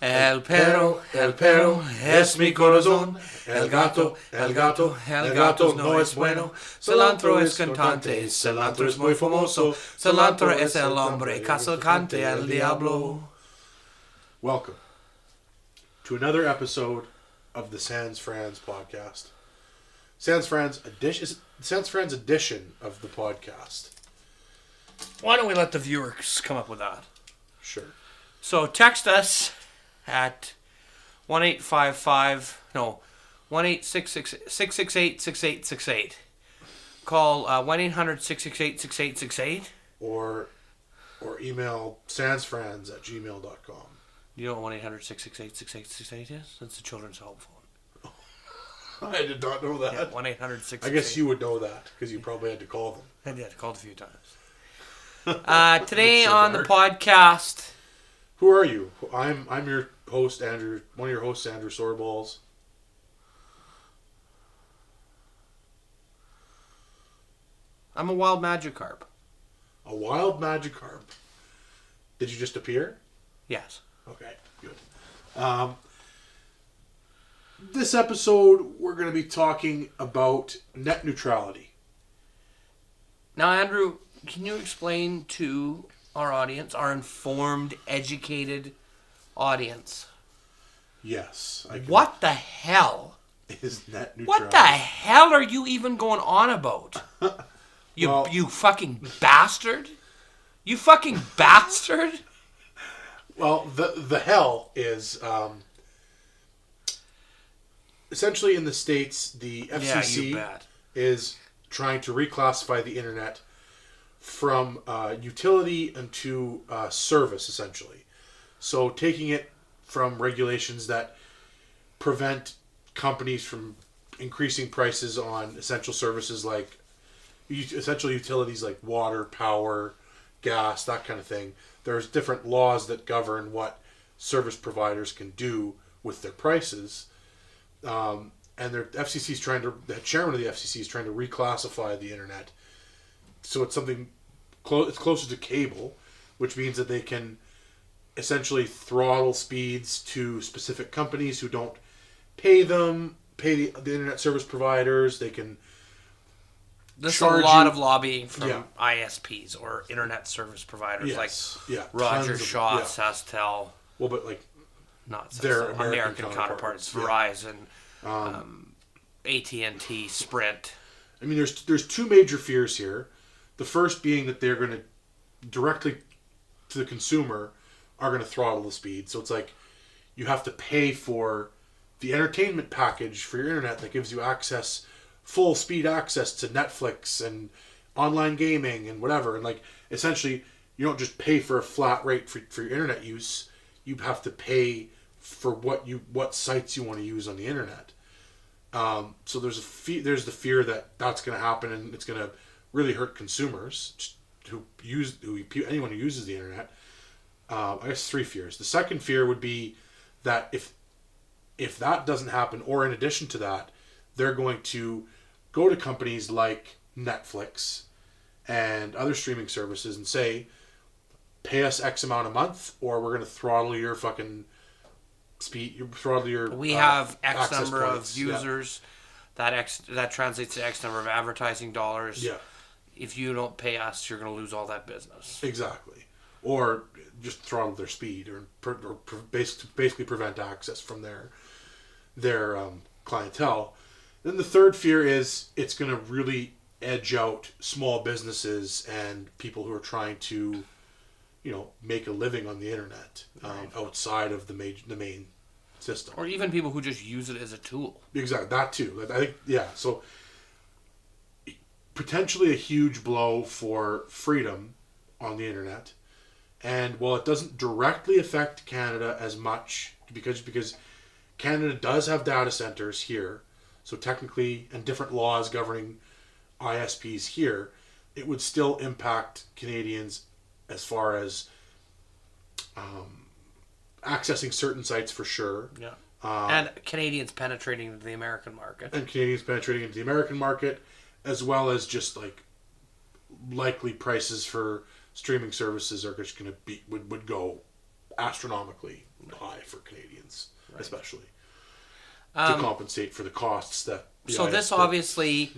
El perro es mi corazón. El gato no es bueno. Cilantro es cantante, cilantro es muy famoso. Cilantro es el hombre casalcante, el diablo. Welcome to another episode of the Sans Frans podcast. Sans Frans edition of the podcast. Why don't we let the viewers come up with that? Sure. So text us at 1-866-668-6868. Call 1-800-668-6868. Or email sansfrans@gmail.com. You know what 1-800-668-6868 is? That's the children's home phone. I did not know that. Yeah, 1-800-668. I guess you would know that because you probably had to call them. I did. Called a few times. Today so on the podcast. Who are you? I'm your host, Andrew. One of your hosts, Andrew Soreballs. I'm a wild Magikarp. A wild Magikarp. Did you just appear? Yes. Okay, good. This episode, we're going to be talking about net neutrality. Now, Andrew, can you explain to our audience, our informed, educated audience? Yes. What the hell is net neutrality? What the hell are you even going on about? You fucking bastard? You fucking bastard? Well, the hell is essentially in the States, the FCC is trying to reclassify the internet from utility into service, essentially. So taking it from regulations that prevent companies from increasing prices on essential services like essential utilities like water, power, gas, that kind of thing. There's different laws that govern what service providers can do with their prices. And the chairman of the FCC is trying to reclassify the internet. So it's something it's closer to cable, which means that they can essentially throttle speeds to specific companies who don't pay the internet service providers. They can There's a lot of lobbying from ISPs or internet service providers Rogers, Shaw, SaskTel. Well, but not their American counterparts, Verizon, AT&T, Sprint. I mean, there's two major fears here. The first being that they're going to directly to the consumer are going to throttle the speed. So it's like you have to pay for the entertainment package for your internet that gives you full speed access to Netflix and online gaming and whatever. And essentially you don't just pay for a flat rate for your internet use. You have to pay for what sites you want to use on the internet. So there's the fear that that's going to happen and it's going to really hurt consumers anyone who uses the internet. I guess three fears. The second fear would be that if that doesn't happen, or in addition to that, they're going to go to companies like Netflix and other streaming services and say, pay us X amount a month, or we're going to throttle your fucking speed. We have X number of users. Yeah. That translates to X number of advertising dollars. Yeah. If you don't pay us, you're going to lose all that business. Exactly. Or just throttle their speed, or basically prevent access from their clientele. Then the third fear is it's going to really edge out small businesses and people who are trying to, make a living on the internet outside of the main system. Or even people who just use it as a tool. Exactly, that too. I think, yeah. So potentially a huge blow for freedom on the internet. And while it doesn't directly affect Canada as much, because Canada does have data centers here, so technically, and different laws governing ISPs here, it would still impact Canadians as far as accessing certain sites for sure. Yeah. And Canadians penetrating into the American market. As well as just likely prices for streaming services are just going to would go astronomically high for Canadians, especially to compensate for the costs that. So this obviously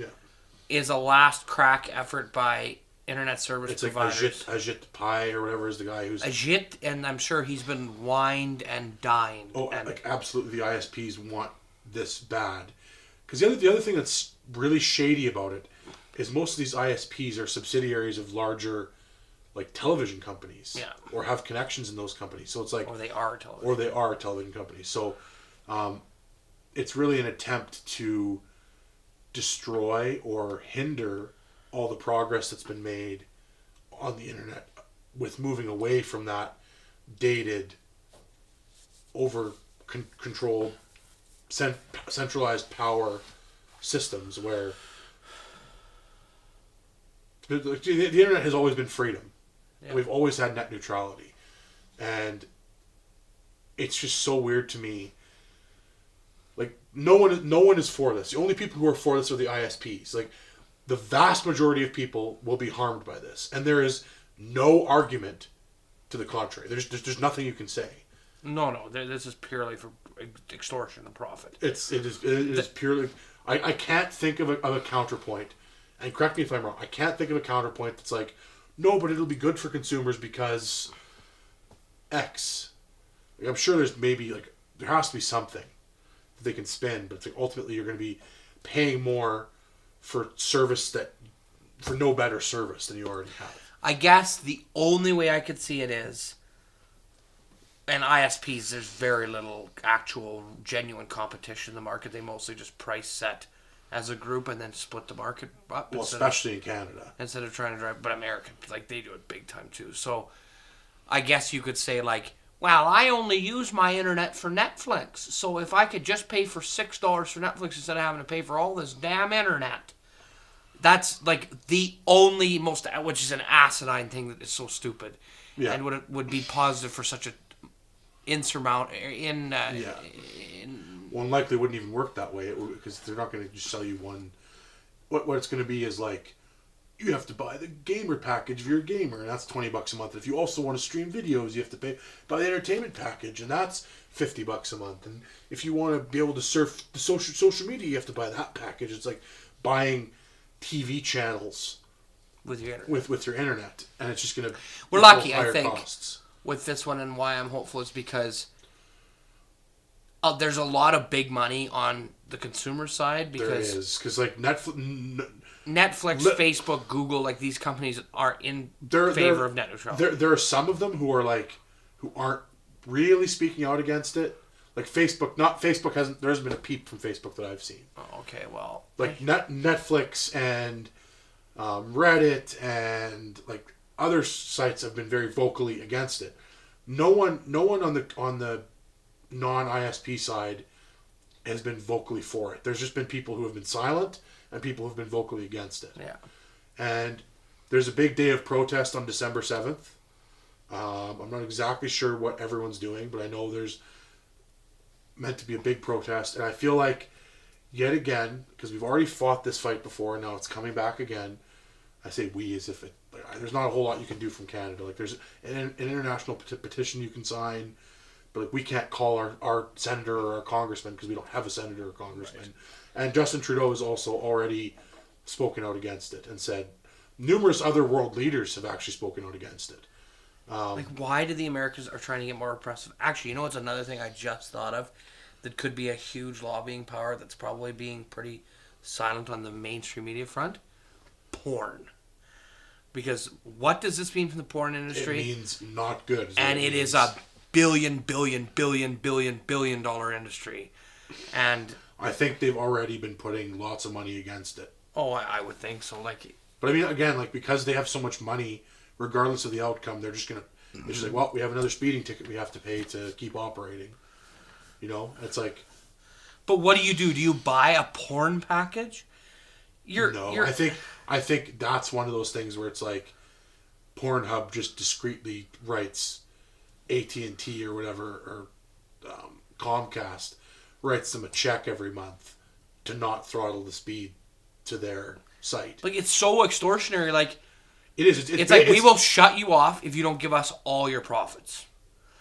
is a last crack effort by internet service providers. It's like Ajit Pai or whatever is the guy who's Ajit, and I'm sure he's been wined and dined. Oh, and like absolutely, the ISPs want this bad. Because the other thing that's really shady about it is most of these ISPs are subsidiaries of larger, like, television companies. Yeah. Or have connections in those companies. So it's like... Or they are television. Or they are television companies. So it's really an attempt to destroy or hinder all the progress that's been made on the internet with moving away from that dated, over-controlled, centralized power systems where the internet has always been freedom. Yeah. We've always had net neutrality. And it's just so weird to me. Like, no one is for this. The only people who are for this are the ISPs. Like, the vast majority of people will be harmed by this. And there is no argument to the contrary. There's nothing you can say. No. This is purely for extortion and profit. It is purely... I can't think of a counterpoint. And correct me if I'm wrong. I can't think of a counterpoint that's like, no, but it'll be good for consumers because X. Like, I'm sure there's maybe, like, there has to be something that they can spin, but it's like ultimately you're going to be paying more for no better service than you already have. I guess the only way I could see it is, and ISPs, there's very little actual genuine competition in the market. They mostly just price set as a group and then split the market up. Well, especially in Canada. Instead of trying to drive, but American, like, they do it big time too. So I guess you could say, like, well, I only use my internet for Netflix. So if I could just pay for $6 for Netflix instead of having to pay for all this damn internet. That's, like, the only which is an asinine thing that is so stupid. Yeah. And would be positive for such a One likely wouldn't even work that way because they're not going to just sell you one. What it's going to be is like, you have to buy the gamer package if you're a gamer, and that's $20 a month. If you also want to stream videos, you have to buy the entertainment package, and that's $50 a month. And if you want to be able to surf the social media, you have to buy that package. It's like buying TV channels with your internet. With your internet, and it's just going to we're lucky, I think, costs. With this one, and why I'm hopeful is because there's a lot of big money on the consumer side because there is because like Netflix, Facebook, Google, like these companies are in favor of net neutrality. There are some of them who aren't really speaking out against it. Like Facebook, there hasn't been a peep from Facebook that I've seen. Oh, okay, well, like Netflix and Reddit and like other sites have been very vocally against it. No one on the non-ISP side has been vocally for it. There's just been people who have been silent and people who have been vocally against it. Yeah. And there's a big day of protest on December 7th. I'm not exactly sure what everyone's doing, but I know there's meant to be a big protest. And I feel like, yet again, because we've already fought this fight before, and now it's coming back again. I say we as if there's not a whole lot you can do from Canada. Like there's an international petition you can sign, but like we can't call our senator or our congressman because we don't have a senator or congressman. Right. And Justin Trudeau has also already spoken out against it and said numerous other world leaders have actually spoken out against it. Like, why do the Americans are trying to get more oppressive? Actually, you know what's another thing I just thought of that could be a huge lobbying power that's probably being pretty silent on the mainstream media front? Porn. Because what does this mean for the porn industry? It means not good. And it is a billion dollar industry. And I think they've already been putting lots of money against it. Oh, I would think so. But I mean, again, like because they have so much money, regardless of the outcome, they're just like, well, we have another speeding ticket we have to pay to keep operating. You know, it's like. But what do? Do you buy a porn package? I think that's one of those things where it's like, Pornhub just discreetly writes AT&T or whatever or Comcast writes them a check every month to not throttle the speed to their site. Like, it's so extortionary. Like, it is. It's like we will shut you off if you don't give us all your profits.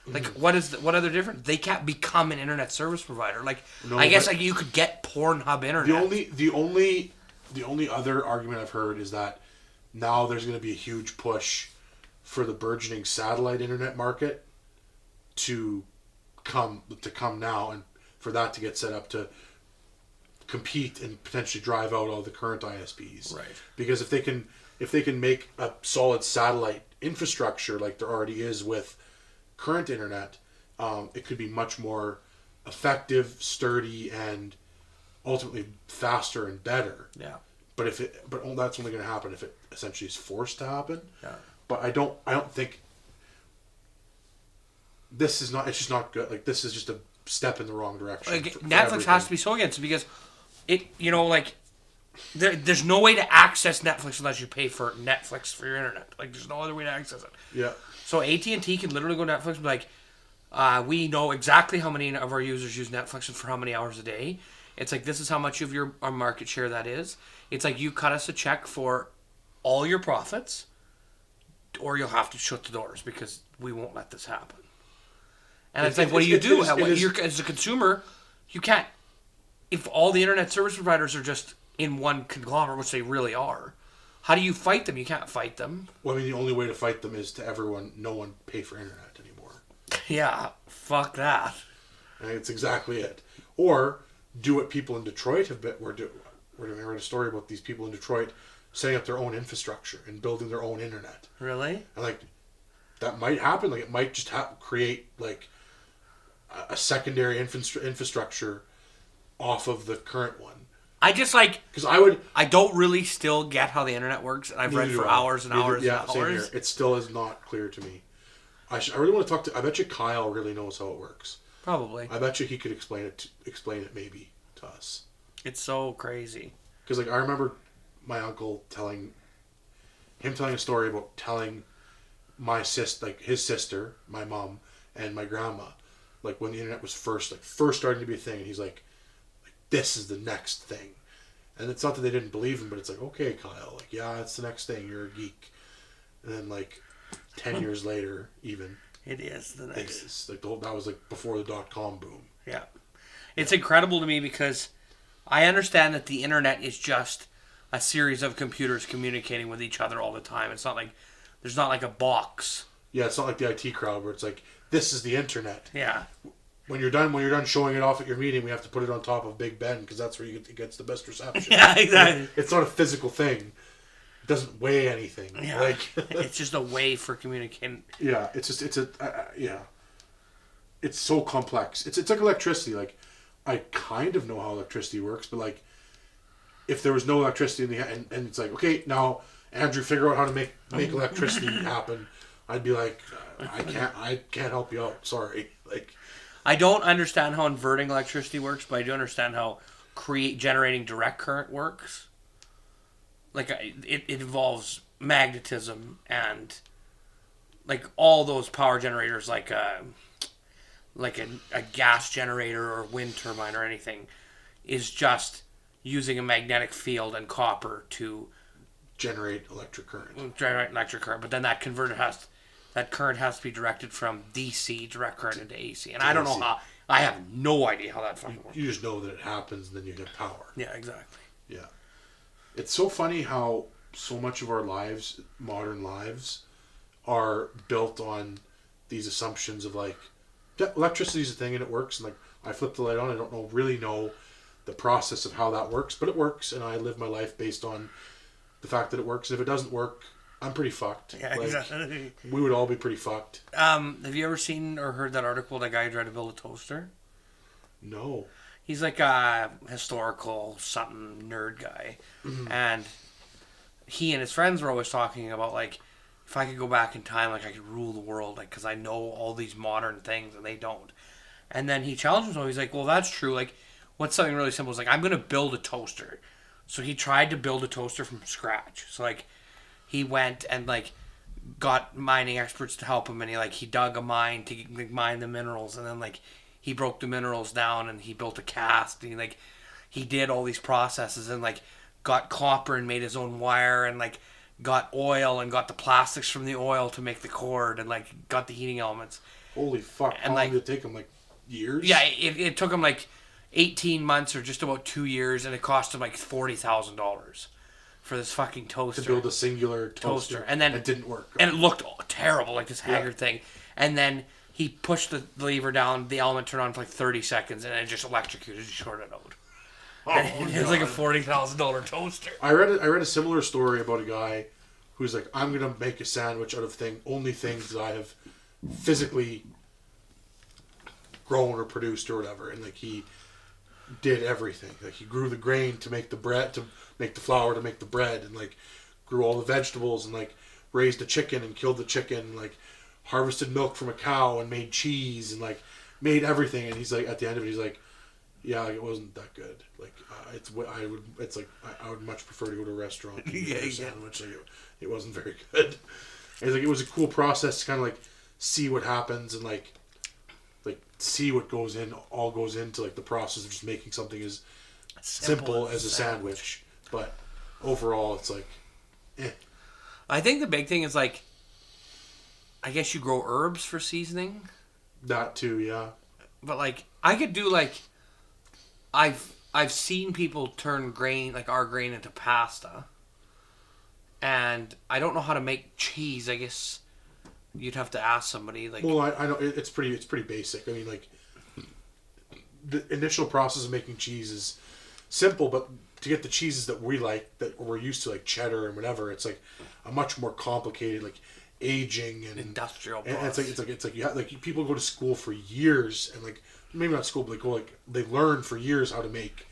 Like, what other difference? They can't become an internet service provider. Like, No, I guess but like you could get Pornhub internet. the only other argument I've heard is that now there's going to be a huge push for the burgeoning satellite internet market to come now, and for that to get set up to compete and potentially drive out all the current ISPs. Right. Because if they can make a solid satellite infrastructure like there already is with current internet, it could be much more effective, sturdy, and ultimately faster and better. Yeah. But that's only going to happen if it essentially is forced to happen. Yeah. But I don't think this is not. It's just not good. Like, this is just a step in the wrong direction. Like, for Netflix everything. has to be so against it because there's no way to access Netflix unless you pay for Netflix for your internet. Like, there's no other way to access it. Yeah. So AT&T can literally go to Netflix and be like, we know exactly how many of our users use Netflix and for how many hours a day. It's like, this is how much of our market share that is. It's like, you cut us a check for all your profits, or you'll have to shut the doors because we won't let this happen. And it's like, what do you do? As a consumer, you can't. If all the internet service providers are just in one conglomerate, which they really are, how do you fight them? You can't fight them. Well, I mean, the only way to fight them is to no one pay for internet anymore. Yeah, fuck that. And it's exactly it. Or do what people in Detroit have been. We're doing a story about these people in Detroit setting up their own infrastructure and building their own internet. Really? And like, that might happen. Like, it might just create like a secondary infrastructure off of the current one. I just because I don't really still get how the internet works, and I've read for hours and hours and hours. Same here. It still is not clear to me. I really want to talk to. I bet you Kyle really knows how it works. Probably. I bet you he could explain it maybe to us. It's so crazy. Because like, I remember my uncle telling a story about telling his sister, my mom, and my grandma, like, when the internet was first starting to be a thing, and he's like, this is the next thing. And it's not that they didn't believe him, but it's like, okay, Kyle, like, yeah, it's the next thing, you're a geek. And then like 10 years later, even, it is the next. It is. Like, that was like before the .com boom. Yeah. It's incredible to me because I understand that the internet is just a series of computers communicating with each other all the time. It's not like there's not like a box. Yeah, it's not like the IT crowd where it's like, this is the internet. Yeah. When you're done showing it off at your meeting, we have to put it on top of Big Ben because that's where it gets the best reception. Yeah, exactly. It's not a physical thing. It doesn't weigh anything. Yeah. Like, it's just a way for communicating. Yeah, it's so complex. It's like electricity. Like, I kind of know how electricity works, but like, if there was no electricity and it's like, okay, now Andrew, figure out how to make electricity happen, I'd be like, I can't help you out. Sorry. Like, I don't understand how inverting electricity works, but I do understand how generating direct current works. Like, it involves magnetism and like all those power generators, like a gas generator or wind turbine or anything, is just using a magnetic field and copper to generate electric current. But then that current has to be directed from DC, direct current, into AC. And I don't know how. I have no idea how that fucking works. You just know that it happens, and then you get power. Yeah, exactly. Yeah. It's so funny how so much of our lives, modern lives, are built on these assumptions of like, yeah, electricity is a thing and it works. And like, I flip the light on, I don't really know the process of how that works, but it works, and I live my life based on the fact that it works. And if it doesn't work, I'm pretty fucked. Yeah, like, exactly. We would all be pretty fucked. Have you ever seen or heard that article, that guy who tried to build a toaster? No. He's like a historical something nerd guy. Mm-hmm. And he and his friends were always talking about, like, if I could go back in time, like, I could rule the world, like, because I know all these modern things and they don't. And then he challenged himself. He's like, well, that's true. Like, what's something really simple? It's like, I'm going to build a toaster. So he tried to build a toaster from scratch. So, like, he went and, like, got mining experts to help him, and he dug a mine to mine the minerals, and then, like, he broke the minerals down, and he built a cast, and he did all these processes, and, like, got copper and made his own wire, and, like, got oil and got the plastics from the oil to make the cord, and, like, got the heating elements. Holy fuck! And how long did it take him? Like years? Yeah, it took him like 18 months or just about 2 years, and it cost him like $40,000 for this fucking toaster. To build a singular toaster. And then it didn't work. And it looked terrible, like this haggard thing. And then he pushed the lever down, the element turned on for like 30 seconds, and it just electrocuted, just shorted out. It was like a $40,000 toaster. I read a similar story about a guy who's like, I'm gonna make a sandwich out of only things that I have physically grown or produced or whatever, and like he did everything. Like he grew the grain to make the bread, to make the flour to make the bread, and like grew all the vegetables, and like raised a chicken and killed the chicken, and like harvested milk from a cow and made cheese and like made everything. And he's like, at the end of it, he's like, yeah, like, it wasn't that good. Like I would much prefer to go to a restaurant and get a sandwich. Like it wasn't very good. And like it was a cool process to kind of like see what happens and like see what goes into like the process of just making something as simple as a sandwich. But overall, it's like, I think the big thing is like, I guess you grow herbs for seasoning. That too, yeah. But like, I could do like, I've seen people turn grain, like our grain, into pasta. And I don't know how to make cheese. I guess you'd have to ask somebody. Like, well, I know it's pretty basic. I mean, like the initial process of making cheese is simple, but to get the cheeses that we like, that we're used to, like cheddar and whatever, it's like a much more complicated, like aging and industrial. And it's like you have, like people go to school for years and like maybe not school, but they learn for years how to make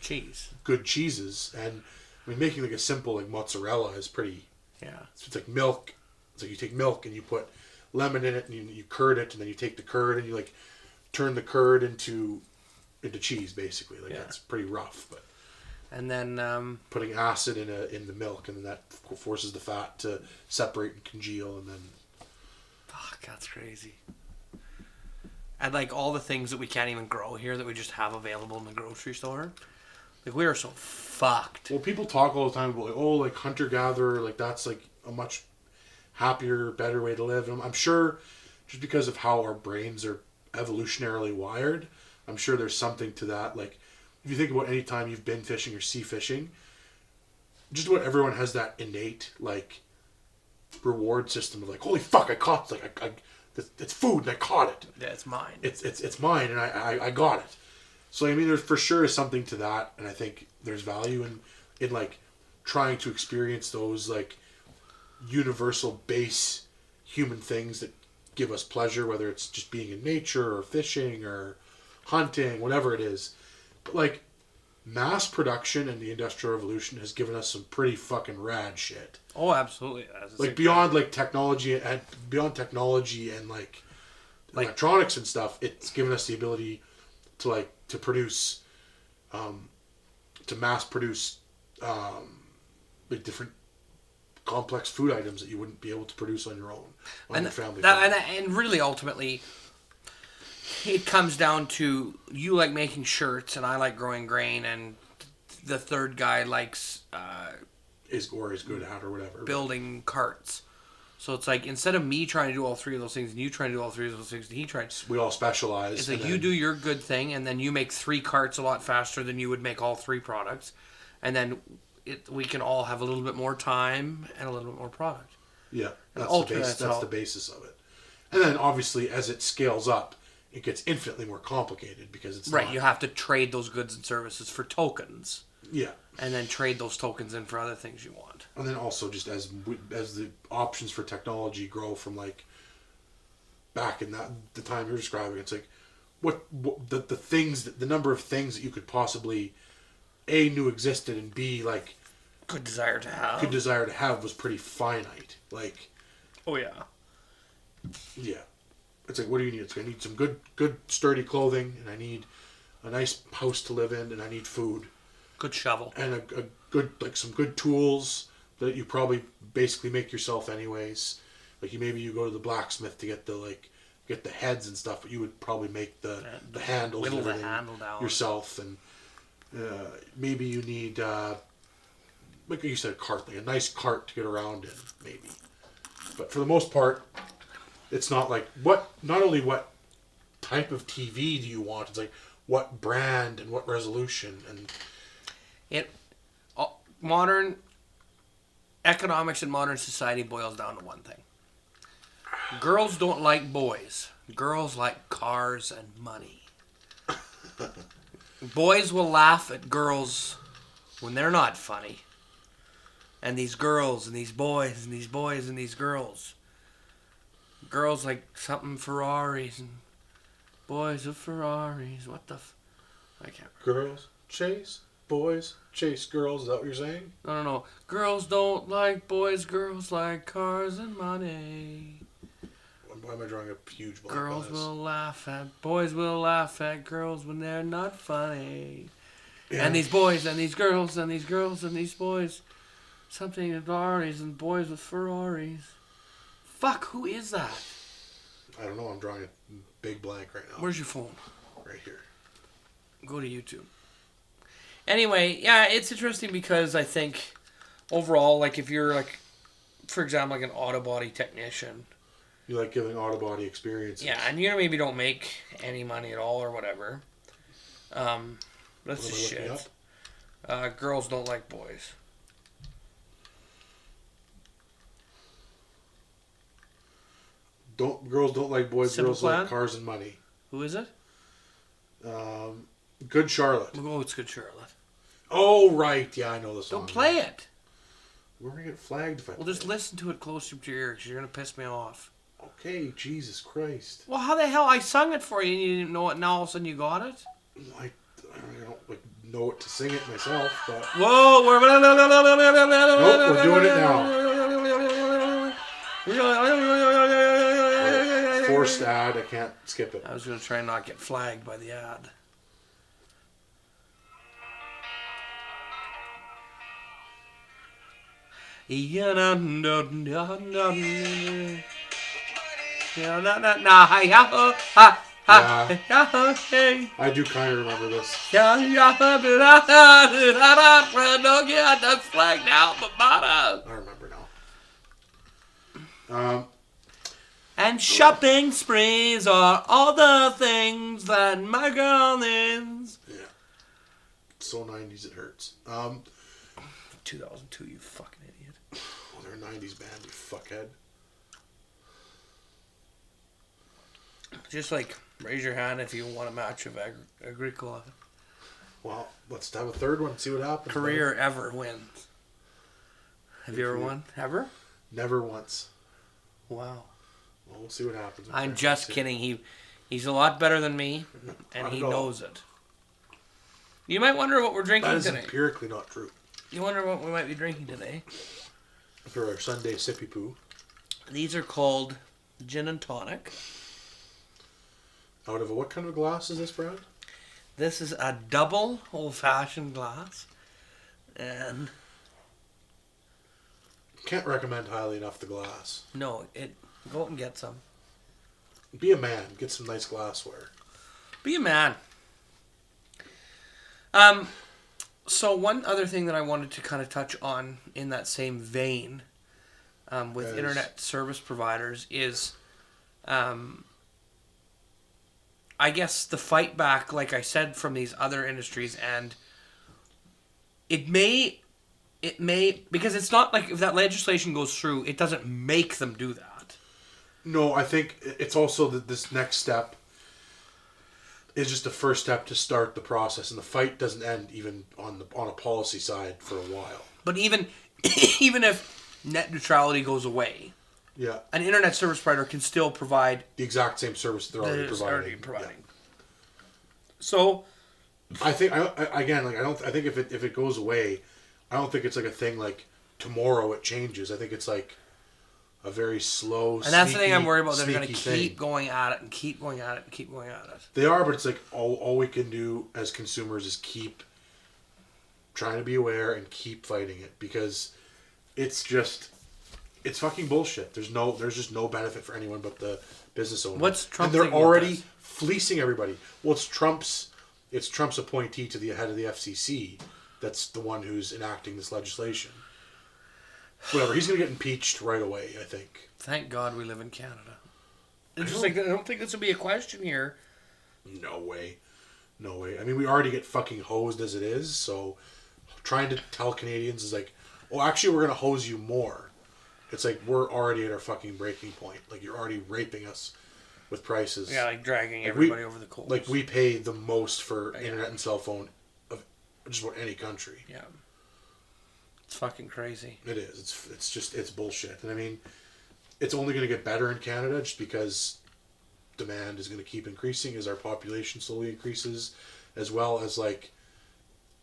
good cheeses. And I mean, making like a simple like mozzarella is pretty. Yeah. So it's like milk. It's like you take milk and you put lemon in it and you curd it, and then you take the curd and you like turn the curd into cheese basically. Like that's pretty rough, but. And then putting acid in the milk, and then that forces the fat to separate and congeal, and then. Fuck, that's crazy. And like all the things that we can't even grow here that we just have available in the grocery store, like we are so fucked. Well, people talk all the time about like hunter gatherer, like that's like a much happier, better way to live. And I'm sure, just because of how our brains are evolutionarily wired, I'm sure there's something to that. Like, if you think about any time you've been fishing or sea fishing, just about everyone has that innate like reward system of like, holy fuck, I caught it's food and I caught it. Yeah, it's mine. It's mine and I got it. So I mean, there for sure is something to that, and I think there's value in like trying to experience those like universal base human things that give us pleasure, whether it's just being in nature or fishing or hunting, whatever it is. But like mass production and the Industrial Revolution has given us some pretty fucking rad shit. Oh, absolutely. Like beyond like technology and like electronics and stuff, it's given us the ability to produce, to mass produce, like different complex food items that you wouldn't be able to produce on your own, on your family. And really, ultimately, it comes down to you like making shirts, and I like growing grain, and the third guy likes is good at or whatever, building carts. So it's like, instead of me trying to do all three of those things and you trying to do all three of those things and he tried, we all specialize. It's like you do your good thing, and then you make 3 carts a lot faster than you would make all 3 products, and then we can all have a little bit more time and a little bit more product. Yeah, that's the basis of it. And then obviously, as it scales up, it gets infinitely more complicated because it's right. You have to trade those goods and services for tokens. Yeah. And then trade those tokens in for other things you want. And then also, just as the options for technology grow from like back in the time you're describing, it's like what the number of things that you could possibly A, knew existed, and B, like could desire to have was pretty finite. Like, oh yeah. It's like, what do you need? It's like, I need some good sturdy clothing, and I need a nice house to live in, and I need food. Good shovel. And a good, like some good tools that you probably basically make yourself anyways. Like you go to the blacksmith to get the heads and stuff, but you would probably make the handles whittle and the handle down yourself. And maybe you need, like you said, a cart, like a nice cart to get around in, maybe. But for the most part, it's not like not only what type of TV do you want? It's like, what brand and what resolution? And modern economics and modern society boils down to one thing. Girls don't like boys. Girls like cars and money. Boys will laugh at girls when they're not funny. And these girls and these boys and these boys and these girls. Girls like something Ferraris and boys with Ferraris. What the I can't. Girls chase boys, chase girls. Is that what you're saying? No. Girls don't like boys. Girls like cars and money. Why am I drawing a huge blank? Girls will laugh at boys will laugh at girls when they're not funny. Yeah. And these boys and these girls and these girls and these boys. Something with Ferraris and boys with Ferraris. Fuck, who is that? I don't know. I'm drawing a big blank right now. Where's your phone? Right here. Go to YouTube. Anyway, yeah, it's interesting because I think overall, like if you're like, for example, like an auto body technician. You like giving auto body experiences. Yeah, and you maybe don't make any money at all or whatever. That's just shit. Girls don't like boys. Girls don't like boys. Simple girls Plan? Like cars and money. Who is it? Good Charlotte. Oh, it's Good Charlotte. Oh, right. Yeah, I know the song. Don't play it. We're going to get flagged if I Well, just listen to it closer to your ear because you're going to piss me off. Okay, Jesus Christ. Well, how the hell? I sung it for you and you didn't know it. Now all of a sudden you got it? I don't like know it to sing it myself, but... Whoa! Nope, we're doing it now. Forced ad, I can't skip it. I was going to try and not get flagged by the ad. I do kind of remember this. Don't get the flag now, but I remember now. And shopping sprees are all the things that my girl needs. Yeah. So 90s it hurts. 2002, you fucking idiot. Well, they're a 90s band, you fuckhead. Just like, raise your hand if you want a match of Agricola. Well, let's have a third one and see what happens. Career ever wins. Have you ever won? Ever? Never once. Wow. Well, we'll see what happens. I'm just kidding. He's a lot better than me, and he knows it. You might wonder what we're drinking today. That is empirically not true. You wonder what we might be drinking today? For our Sunday sippy poo. These are called gin and tonic. Out of what kind of glass is this, Brad? This is a double old-fashioned glass. And... Can't recommend highly enough the glass. No, go out and get some. Be a man. Get some nice glassware. Be a man. So one other thing that I wanted to kind of touch on in that same vein with internet service providers is, I guess the fight back, like I said, from these other industries, and it may, because it's not like if that legislation goes through, it doesn't make them do that. No, I think it's also that this next step is just the first step to start the process, and the fight doesn't end even on a policy side for a while. But even if net neutrality goes away, yeah, an internet service provider can still provide the exact same service they're already providing. Yeah. So, I think I think if it goes away, I don't think it's like a thing like tomorrow it changes. I think it's like a very slow, and that's the thing I'm worried about. They're going to keep going at it and keep going at it and keep going at it. They are, but it's like all we can do as consumers is keep trying to be aware and keep fighting it, because it's fucking bullshit. There's just no benefit for anyone but the business owner. What's Trump? And they're already fleecing everybody. Well, it's Trump's appointee to the head of the FCC. That's the one who's enacting this legislation. Whatever, he's going to get impeached right away, I think. Thank God we live in Canada. It's just like, I don't think this would be a question here No way. No way. I mean, we already get fucking hosed as it is, so trying to tell Canadians is like, oh, actually, we're going to hose you more. It's like, we're already at our fucking breaking point. Like, you're already raping us with prices. Yeah, like dragging everybody over the coals. Like, we pay the most for internet and cell phone of just about any country. Yeah. It's fucking crazy. It is. It's bullshit. And I mean, it's only going to get better in Canada just because demand is going to keep increasing as our population slowly increases, as well as like,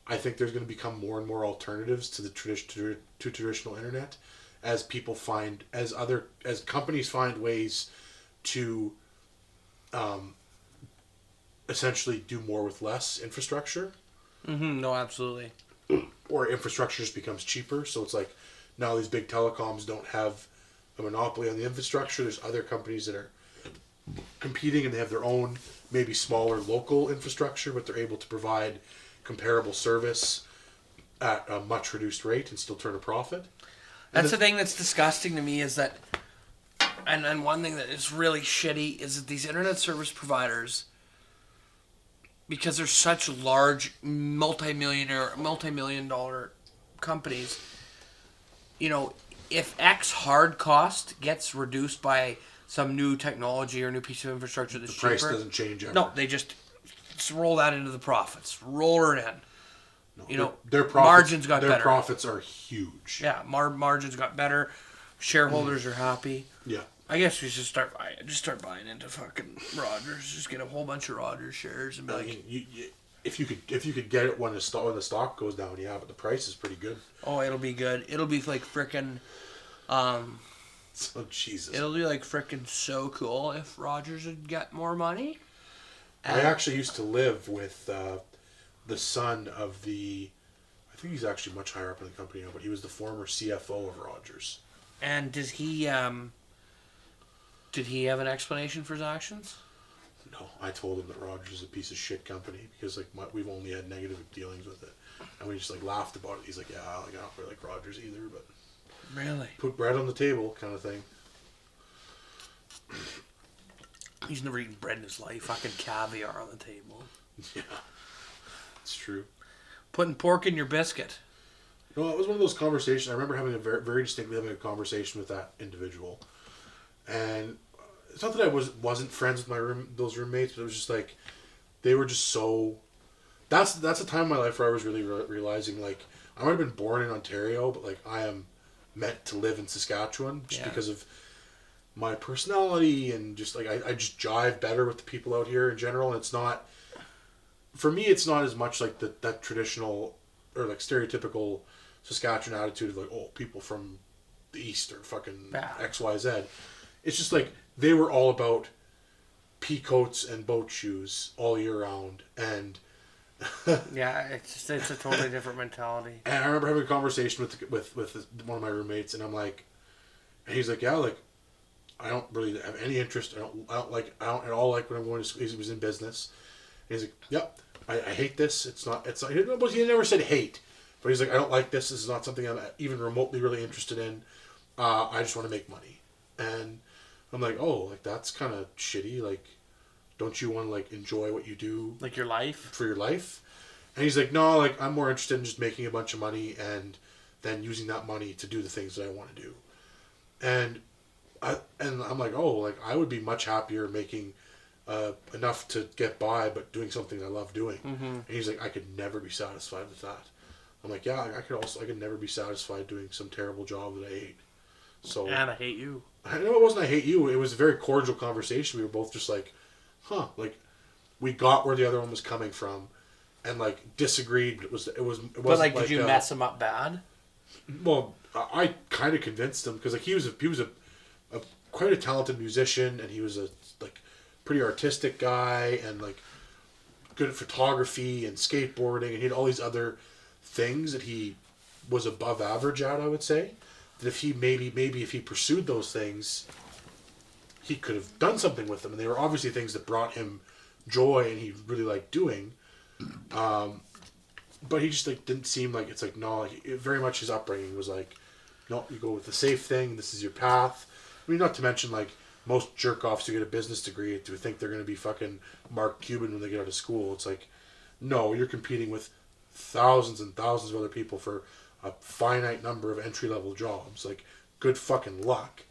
I think there's going to become more and more alternatives to the traditional internet, as people find, as companies find ways to essentially do more with less infrastructure. Mm-hmm. No, absolutely. Or infrastructure just becomes cheaper. So it's like, now these big telecoms don't have a monopoly on the infrastructure. There's other companies that are competing and they have their own, maybe smaller local infrastructure, but they're able to provide comparable service at a much reduced rate and still turn a profit. That's the thing that's disgusting to me is that, and one thing that is really shitty is that these internet service providers, because they're such large multi-million dollar companies, you know, if X hard cost gets reduced by some new technology or new piece of infrastructure that's cheaper, the price doesn't change ever. No, they just roll that into the profits. Roll it in. No, you know, their profits, margins got better. Their profits are huge. Yeah, margins got better. Shareholders are happy. Yeah. I guess we should start buying into fucking Rogers. Just get a whole bunch of Rogers shares and be like, if you could get it when the stock goes down, yeah, but the price is pretty good. Oh, it'll be good. It'll be like frickin', oh Jesus! It'll be like frickin' so cool if Rogers would get more money. I actually used to live with the son of I think he's actually much higher up in the company now, but he was the former CFO of Rogers. And did he have an explanation for his actions? No, I told him that Rogers is a piece of shit company because we've only had negative dealings with it, and we just like laughed about it. He's like, yeah, I don't really like Rogers either, but really put bread on the table kind of thing. He's never eaten bread in his life. Fucking caviar on the table. Yeah, it's true. Putting pork in your biscuit. No, it was one of those conversations. I remember having very distinctly having a conversation with that individual, and it's not that I wasn't friends with those roommates, but it was just like they were just so. That's a time in my life where I was really realizing like I might have been born in Ontario, but like I am meant to live in Saskatchewan just because of my personality and just like I just jive better with the people out here in general, and it's not. For me, it's not as much like that traditional or like stereotypical Saskatchewan attitude of like, oh, people from the East are fucking XYZ. It's just like they were all about pea coats and boat shoes all year round, and yeah, it's a totally different mentality. And I remember having a conversation with one of my roommates, and I'm like, and he's like, yeah, like I don't really have any interest. I don't at all like when I'm going to school. He was in business. And he's like, yep, I hate this. It's not. He never said hate, but he's like, I don't like this. This is not something I'm even remotely really interested in. I just want to make money. And I'm like, oh, like that's kind of shitty. Like, don't you want to like enjoy what you do, like your life, for your life? And he's like, no, like I'm more interested in just making a bunch of money and then using that money to do the things that I want to do. And I'm like, oh, like I would be much happier making enough to get by, but doing something I love doing. Mm-hmm. And he's like, I could never be satisfied with that. I'm like, yeah, I could never be satisfied doing some terrible job that I hate. So and I hate you. I know it wasn't I hate you. It was a very cordial conversation. We were both just like, huh, like we got where the other one was coming from, and like disagreed. But it wasn't. But like, did you mess him up bad? Well, I kind of convinced him because like he was a quite a talented musician, and he was a like pretty artistic guy, and like good at photography and skateboarding, and he had all these other things that he was above average at, I would say. That if he maybe if he pursued those things, he could have done something with them, and they were obviously things that brought him joy and he really liked doing. But he just like didn't seem like it's like no, like, very much his upbringing was like, no, you go with the safe thing. This is your path. I mean, not to mention like most jerk-offs who get a business degree to think they're going to be fucking Mark Cuban when they get out of school. It's like, no, you're competing with thousands and thousands of other people for a finite number of entry-level jobs. Like, good fucking luck.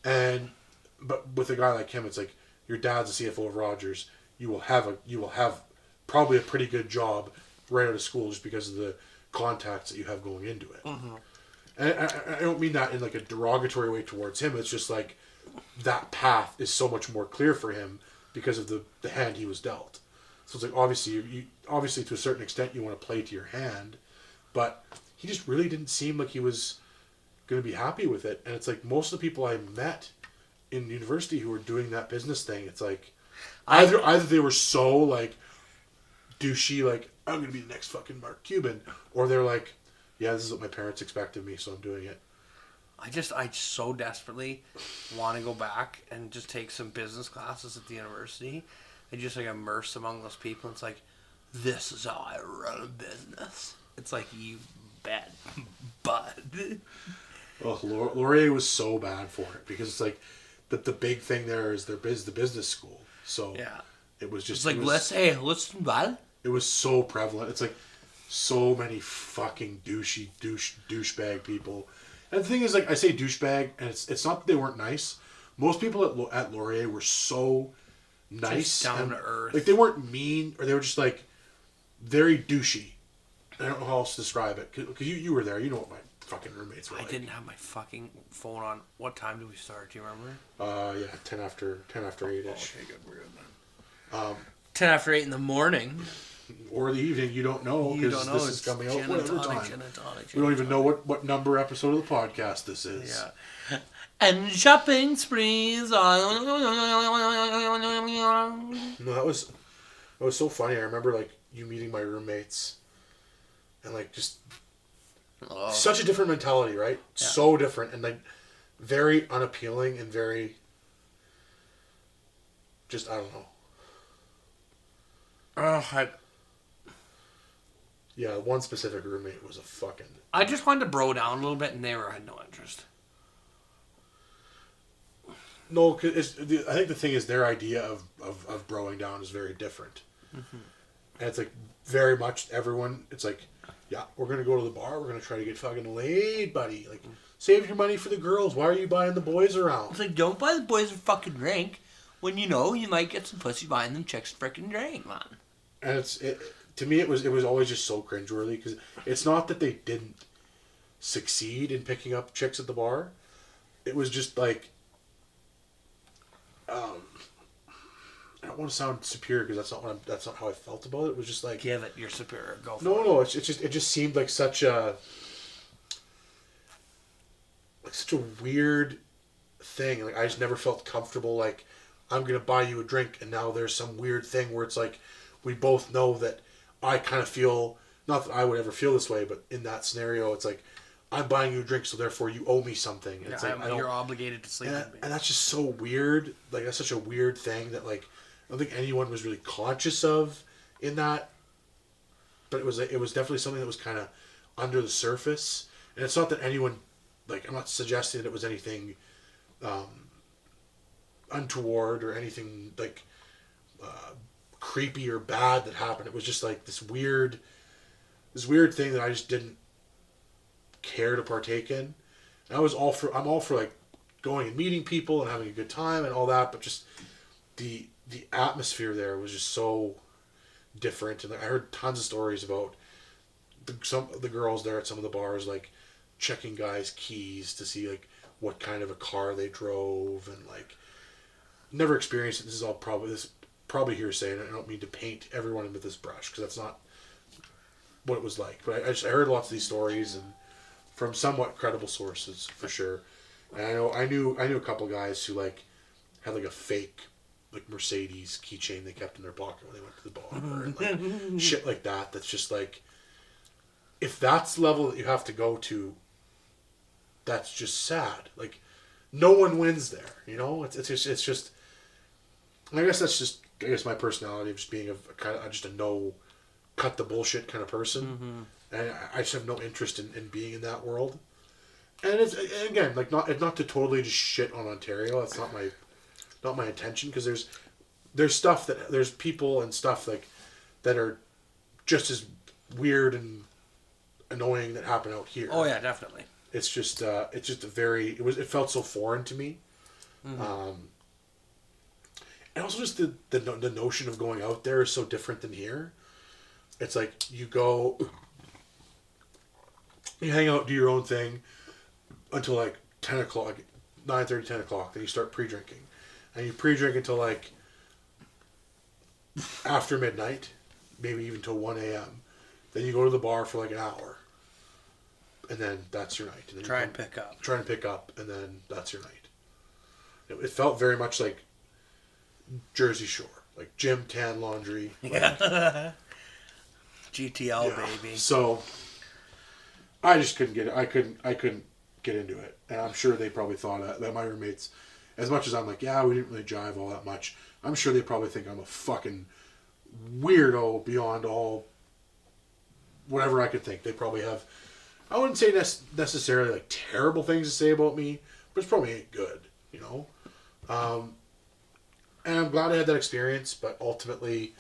But with a guy like him, it's like, your dad's the CFO of Rogers. You will have probably a pretty good job right out of school just because of the contacts that you have going into it. Mm-hmm. And I don't mean that in like a derogatory way towards him. It's just like that path is so much more clear for him because of the hand he was dealt. So it's like obviously to a certain extent you want to play to your hand, but he just really didn't seem like he was going to be happy with it. And it's like most of the people I met in university who were doing that business thing, it's like either they were so like douchey, like I'm going to be the next fucking Mark Cuban, or they're like, yeah, this is what my parents expect of me, so I'm doing it. I so desperately want to go back and just take some business classes at the university and just like immerse among those people. It's like, this is how I run a business. It's like, you bet, bud. Oh, Laurier was so bad for it because it's like the big thing there is the business school. So yeah, it was just it's like listen, bud. It was so prevalent. It's like so many fucking douchebag people. And the thing is, like, I say douchebag, and it's not that they weren't nice. Most people at Laurier were so nice, just down to earth. Like they weren't mean, or they were just like very douchey. I don't know how else to describe it because you were there. You know what my fucking roommates were. I didn't have my fucking phone on. What time did we start? Do you remember? Yeah, 10 after 8ish. Okay, good. We're good then. 10 after 8 in the morning. Or the evening, you don't know because this is coming out whatever time. We don't even know what number episode of the podcast this is. Yeah. And shopping sprees on. No, that was so funny. I remember like you meeting my roommates, and like just such a different mentality, right? Yeah. So different and like very unappealing and very just I don't know. Yeah, one specific roommate was a fucking... I just wanted to bro down a little bit, and they had no interest. No, cause I think the thing is their idea of broing down is very different. Mm-hmm. And it's like very much everyone... It's like, yeah, we're going to go to the bar. We're going to try to get fucking laid, buddy. Like, save your money for the girls. Why are you buying the boys around? It's like, don't buy the boys a fucking drink when you know you might get some pussy buying them chicks a freaking drink, man. And to me, it was always just so cringeworthy because it's not that they didn't succeed in picking up chicks at the bar. It was just like, I don't want to sound superior because that's not how I felt about it. It was just like, give it, you're superior. Go for it. No, it just seemed like such a weird thing. Like I just never felt comfortable. Like I'm gonna buy you a drink, and now there's some weird thing where it's like we both know that. I kind of feel, not that I would ever feel this way, but in that scenario, it's like, I'm buying you a drink, so therefore you owe me something. And it's like, you're obligated to sleep with me. And that's just so weird. Like, that's such a weird thing that, like, I don't think anyone was really conscious of in that. But it was definitely something that was kind of under the surface. And it's not that anyone, like, I'm not suggesting that it was anything untoward or anything, like, creepy or bad that happened. It was just like this weird thing that I just didn't care to partake in. And I'm all for like going and meeting people and having a good time and all that, but just the atmosphere there was just so different. And I heard tons of stories about some of the girls there at some of the bars like checking guys' keys to see like what kind of a car they drove, and like never experienced it. This is all probably hearsay, and I don't mean to paint everyone with this brush because that's not what it was like. But I heard lots of these stories and from somewhat credible sources for sure. And I knew a couple guys who like had like a fake like Mercedes keychain they kept in their pocket when they went to the bar and like shit like that. That's just like, if that's the level that you have to go to, that's just sad. Like no one wins there, you know. It's just. And I guess that's just. I guess my personality of just being a no cut the bullshit kind of person. Mm-hmm. And I just have no interest in being in that world. And it's again like not to totally just shit on Ontario. That's not my not my intention, because there's stuff there's people and stuff like that are just as weird and annoying that happen out here. Oh yeah, definitely. It's just a very it felt so foreign to me. Mm-hmm. And also just the notion of going out there is so different than here. It's like you go, you hang out, do your own thing until like 10 o'clock, 9:30, 10 o'clock. Then you start pre-drinking. And you pre-drink until like after midnight, maybe even till 1 a.m. Then you go to the bar for like an hour. And then that's your night. And then Try and pick up. And then that's your night. It felt very much like Jersey Shore. Like gym, tan, laundry. Yeah. GTL, baby. So I just couldn't get it. I couldn't get into it. And I'm sure they probably thought that my roommates, as much as I'm like, yeah, we didn't really jive all that much, I'm sure they probably think I'm a fucking weirdo beyond all whatever I could think. They probably have, I wouldn't say necessarily like terrible things to say about me, but it's probably ain't good, you know? And I'm glad I had that experience, but ultimately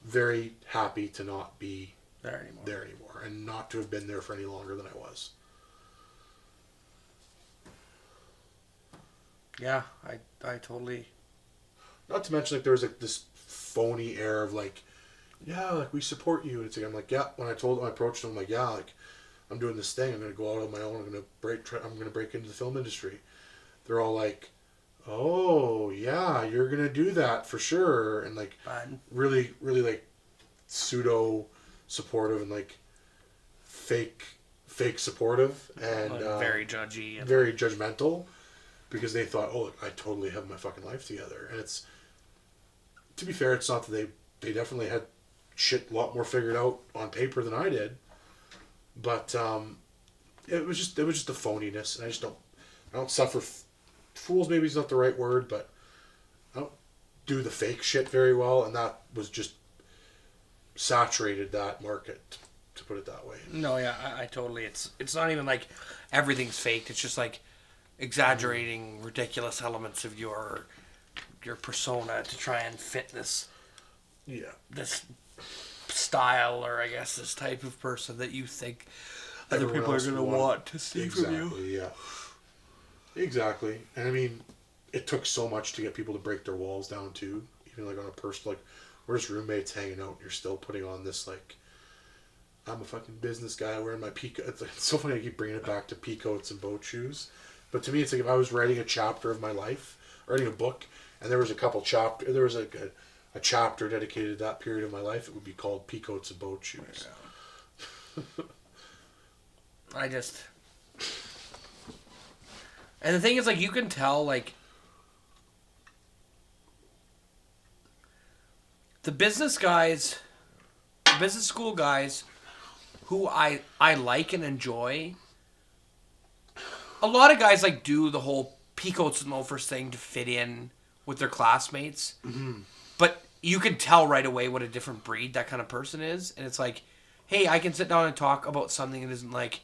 very happy to not be there anymore and not to have been there for any longer than I was. Yeah, I totally... Not to mention, like, there was like this phony air of like, yeah, like we support you. And it's like, I'm like, yeah. When I approached them, I'm like, yeah, like I'm doing this thing. I'm gonna go out on my own. I'm gonna break into the film industry. They're all like, oh yeah, you're gonna do that for sure, and like really like pseudo supportive and like fake supportive and very judgy and very judgmental, because they thought, oh look, I totally have my fucking life together. And it's, to be fair, it's not that they definitely had shit a lot more figured out on paper than I did, but it was just a phoniness, and I don't suffer fools, maybe is not the right word, but I don't do the fake shit very well, and that was just saturated that market, to put it that way. No, yeah, I totally. It's not even like everything's faked. It's just like exaggerating ridiculous elements of your persona to try and fit this style, or I guess this type of person that you think other people are going to want to see from you. Yeah. Exactly. And I mean, it took so much to get people to break their walls down too. Even like on a personal, like, we're just roommates hanging out and you're still putting on this like, I'm a fucking business guy wearing my peacoat. It's so funny I keep bringing it back to peacoats and boat shoes. But to me, it's like if I was writing a chapter of my life, writing a book, and there was a chapter dedicated to that period of my life, it would be called Peacoats and Boat Shoes. And the thing is, like, you can tell, like, the business school guys who I like and enjoy, a lot of guys, like, do the whole peacoats and loafers thing to fit in with their classmates. Mm-hmm. But you can tell right away what a different breed that kind of person is. And it's like, hey, I can sit down and talk about something that isn't, like,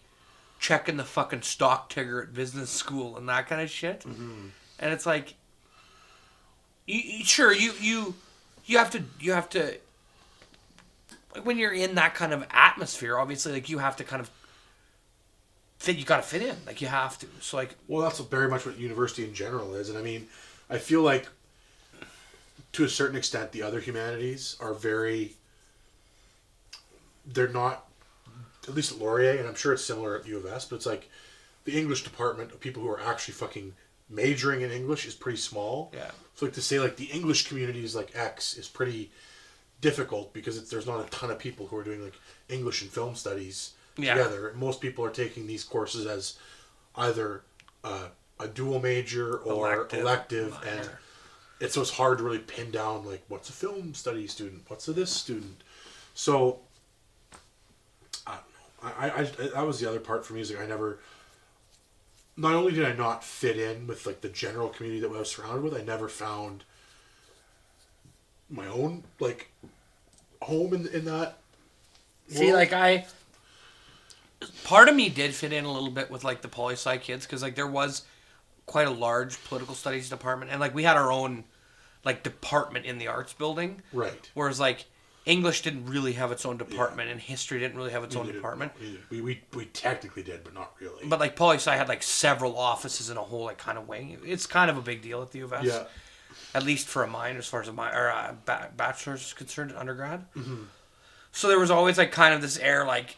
checking the fucking stock ticker at business school and that kind of shit. Mm-hmm. And it's like, you have to, like, when you're in that kind of atmosphere, obviously, like, you have to kind of you gotta fit in, like, you have to. So, like, well, that's very much what university in general is. And I mean, I feel like to a certain extent the other humanities are they're not, at least at Laurier, and I'm sure it's similar at U of S, but it's like the English department of people who are actually fucking majoring in English is pretty small. Yeah. So like to say like the English community is like X is pretty difficult, because there's not a ton of people who are doing like English and film studies together. Most people are taking these courses as either a dual major or elective, and it's hard to really pin down like what's a film study student, what's a this student. So I don't know. I that was the other part for me, is like not only did I not fit in with like the general community that I was surrounded with, I never found my own like home in that see world. Like part of me did fit in a little bit with like the poli-sci kids, because like there was quite a large political studies department, and like we had our own like department in the arts building. Right. Whereas like English didn't really have its own department, and history didn't really have its own department. We technically did, but not really. But like poli-sci had like several offices in a whole like kind of wing. It's kind of a big deal at the U of S. Yeah. At least for a minor, as far as a bachelor's is concerned, undergrad. Mm-hmm. So there was always like kind of this air, like,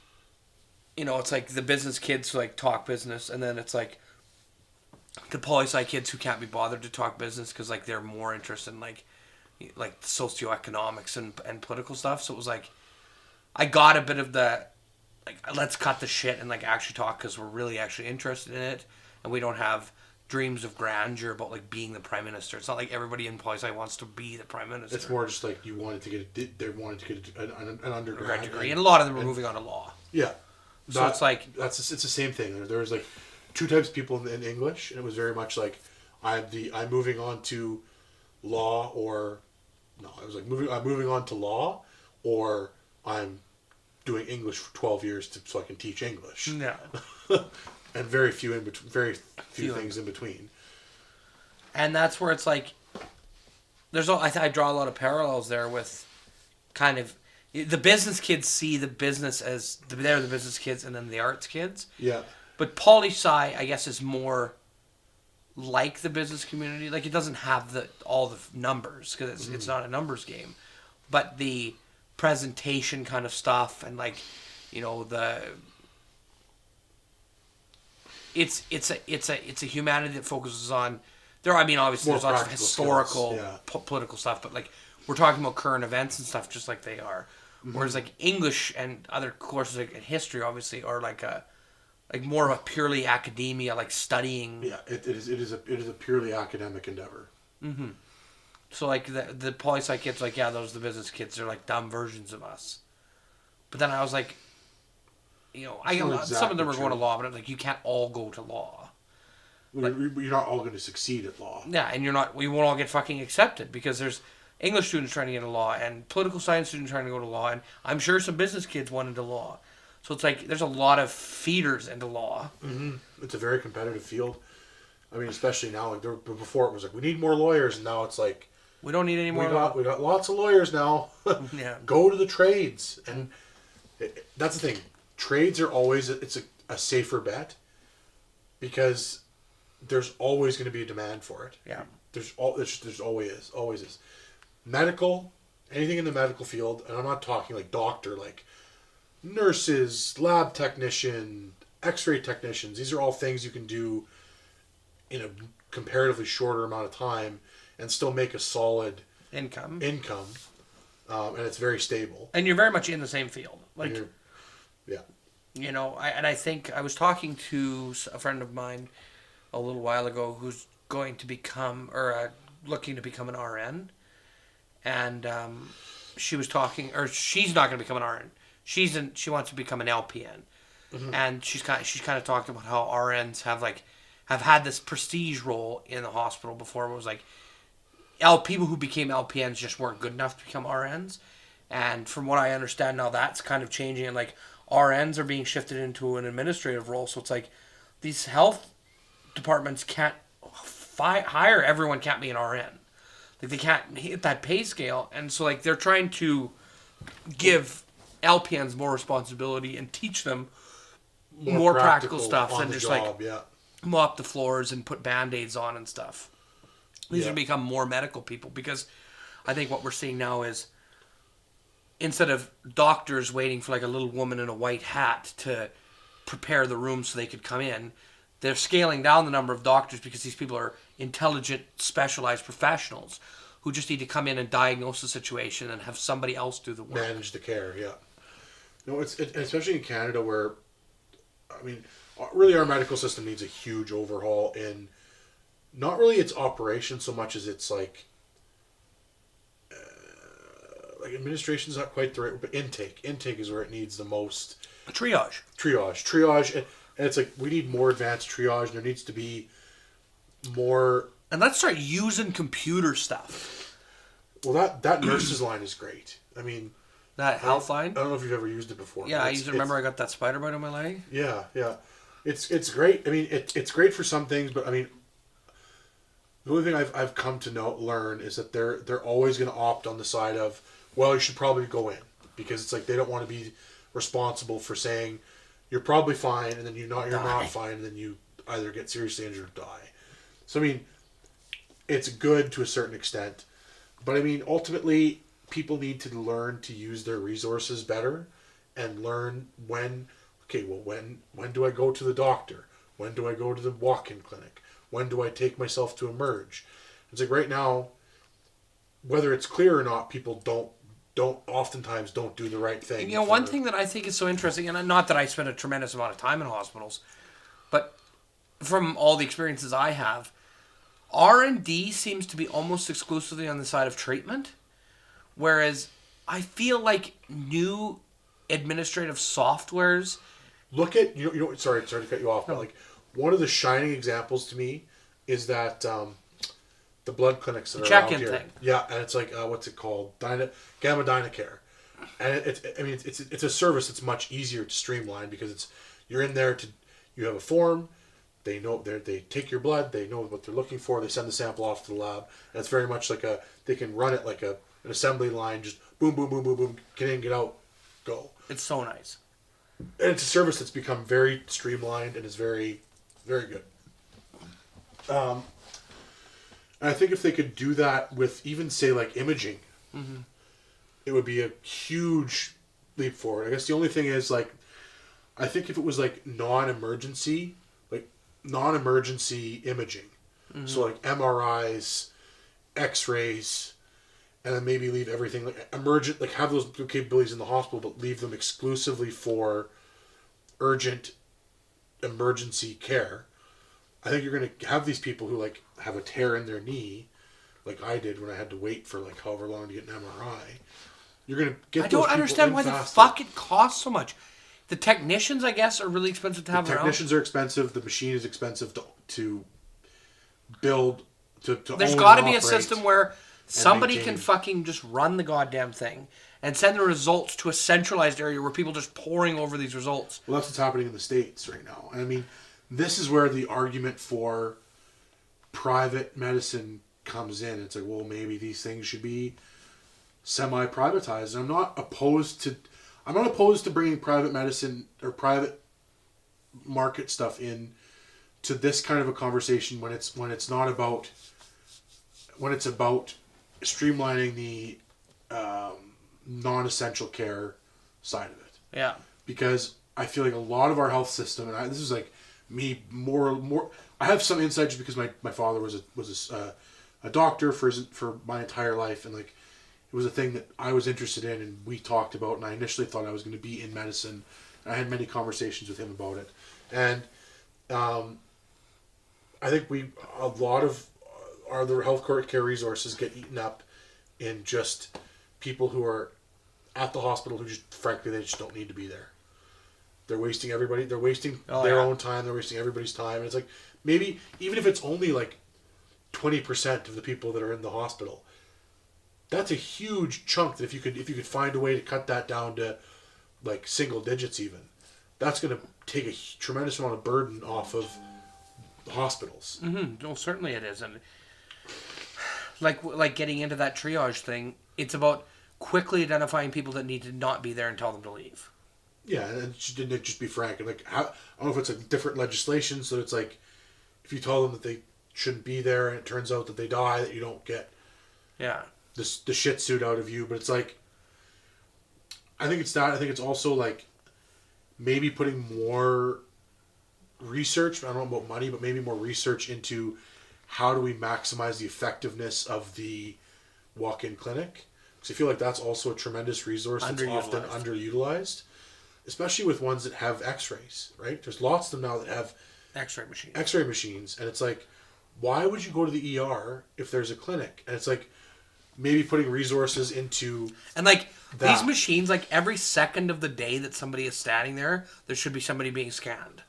you know, it's like the business kids who like talk business, and then it's like the poli-sci kids who can't be bothered to talk business because like they're more interested in like socioeconomics and political stuff. So it was like I got a bit of the like let's cut the shit and like actually talk because we're really actually interested in it, and we don't have dreams of grandeur about like being the prime minister. It's not like everybody in poli-sci wants to be the prime minister. It's more just like they wanted to get an undergrad degree, and a lot of them were moving on to law. Yeah, so it's like it's the same thing. There was like two types of people in English, and it was very much like I'm moving on to law, or no, I was like I'm moving on to law, or I'm doing English for 12 years so I can teach English. Yeah. And very few things in between. And that's where it's like, I draw a lot of parallels there with kind of, the business kids see the business as, they're the business kids and then the arts kids. Yeah. But poli-sci, I guess, is more like the business community. Like, it doesn't have all the numbers, because it's not a numbers game. But the presentation kind of stuff and like, you know, it's a humanity that focuses on there. I mean, obviously there's lots of historical, political stuff, but like we're talking about current events and stuff, just like they are. Mm-hmm. Whereas like English and other courses like history, obviously, are like more of a purely academia, like studying. Yeah, it is a purely academic endeavor. Mm-hmm. So like the poli-sci kids, like those are the business kids. They're like dumb versions of us. But then I was like, you know, some of them are going to law, but I'm like, you can't all go to law. Well, you're not all going to succeed at law. Yeah, and we won't all get fucking accepted because there's English students trying to get into law and political science students trying to go to law, and I'm sure some business kids want into law. So it's like there's a lot of feeders into law. Mm-hmm. It's a very competitive field. I mean, especially now. Like before, it was like we need more lawyers, and now it's like we don't need any more. We got lots of lawyers now. Yeah. Go to the trades, and that's the thing. Trades are always it's a safer bet because there's always going to be a demand for it. Yeah. There's always is. Medical, anything in the medical field, and I'm not talking like doctor, like nurses, lab technician, X-ray technicians. These are all things you can do in a comparatively shorter amount of time and still make a solid income, and it's very stable. And you're very much in the same field, like. Yeah. You know, I think I was talking to a friend of mine a little while ago who's going to become, or looking to become an RN. And she was talking, or she's not going to become an RN. She wants to become an LPN. Mm-hmm. And she's kind of talked about how RNs have had this prestige role in the hospital before. It was like, people who became LPNs just weren't good enough to become RNs. And from what I understand now, that's kind of changing, and like, RNs are being shifted into an administrative role, so it's like these health departments can't hire everyone. Can't be an RN, like they can't hit that pay scale, and so like they're trying to give LPNs more responsibility and teach them more practical stuff than just mop the floors and put Band-Aids on and stuff. These are become more medical people, because I think what we're seeing now is, instead of doctors waiting for like a little woman in a white hat to prepare the room so they could come in, they're scaling down the number of doctors because these people are intelligent, specialized professionals who just need to come in and diagnose the situation and have somebody else do the work. Manage the care, yeah. No, it's especially in Canada where, I mean, really our medical system needs a huge overhaul in not really its operation so much as it's like administration's not quite the right, but intake is where it needs the most. Triage, and it's like we need more advanced triage, and there needs to be more. And let's start using computer stuff. Well, that nurse's line is great. I mean, that health line. I don't know if you've ever used it before. Yeah, I used to remember I got that spider bite on my leg. Yeah, it's great. I mean, it's great for some things, but I mean, The only thing I've come to learn is that they're always going to opt on the side of, well, you should probably go in, because it's like they don't want to be responsible for saying you're probably fine and then you're not fine and then you either get seriously injured or die. So I mean, it's good to a certain extent, but I mean ultimately people need to learn to use their resources better and learn when do I go to the doctor? When do I go to the walk-in clinic? When do I take myself to emerge? It's like right now, whether it's clear or not, people oftentimes don't do the right thing. You know, one thing that I think is so interesting, and not that I spend a tremendous amount of time in hospitals, but from all the experiences I have, R&D seems to be almost exclusively on the side of treatment, whereas I feel like new administrative softwares. Look at sorry to cut you off, but like one of the shining examples to me is that the blood clinics that are out here. Thing. Yeah, and it's like what's it called? Gamma Dynacare, and it's a service that's much easier to streamline because you're in there you have a form, they take your blood, they know what they're looking for, they send the sample off to the lab, and it's very much like they can run it like an assembly line, just boom boom boom boom boom, get in, get out, go. It's so nice. And it's a service that's become very streamlined and is very, very good. And I think if they could do that with even, say, like imaging, it would be a huge leap forward. I guess the only thing is, like, I think if it was, like, non-emergency imaging, so, like, MRIs, X-rays, and then maybe leave everything like emergent, like have those capabilities in the hospital, but leave them exclusively for urgent emergency care. I think you're going to have these people who like have a tear in their knee, like I did when I had to wait for like however long to get an MRI. You're going to get. I don't understand why faster. The fuck it costs so much. The technicians, I guess, are really expensive to have around. Technicians are expensive. The machine is expensive to build. There's got to be a system where somebody can fucking just run the goddamn thing and send the results to a centralized area where people just pouring over these results. Well, that's what's happening in the States right now. I mean, this is where the argument for private medicine comes in. It's like, well, maybe these things should be semi-privatized. And I'm not opposed to bringing private medicine or private market stuff in to this kind of a conversation when it's about streamlining the non-essential care side of it. Yeah. Because I feel like a lot of our health system, and this is like me more. I have some insight just because my father was a doctor for my entire life, and like it was a thing that I was interested in, and we talked about, and I initially thought I was going to be in medicine. I had many conversations with him about it, and I think a lot of the health care resources get eaten up in just people who are at the hospital who just, frankly, they just don't need to be there. They're wasting everybody. They're wasting their own time. They're wasting everybody's time. And it's like, maybe, even if it's only like 20% of the people that are in the hospital, that's a huge chunk that if you could find a way to cut that down to like single digits even, that's going to take a tremendous amount of burden off of hospitals. Mm-hmm. Well, certainly it is. And like getting into that triage thing, it's about quickly identifying people that need to not be there and tell them to leave. Yeah, and just be frank. And like, I don't know if it's a different legislation, so it's like, if you tell them that they shouldn't be there and it turns out that they die, that you don't get the shit suit out of you. But it's like, I think it's that. I think it's also like maybe putting more research, I don't know about money, but maybe more research into how do we maximize the effectiveness of the walk-in clinic. Because I feel like that's also a tremendous resource that's often underutilized. Especially with ones that have x-rays, right? There's lots of them now that have x-ray machines. And it's like, why would you go to the ER if there's a clinic? And it's like, maybe putting resources into and like that. These machines, like every second of the day that somebody is standing there should be somebody being scanned.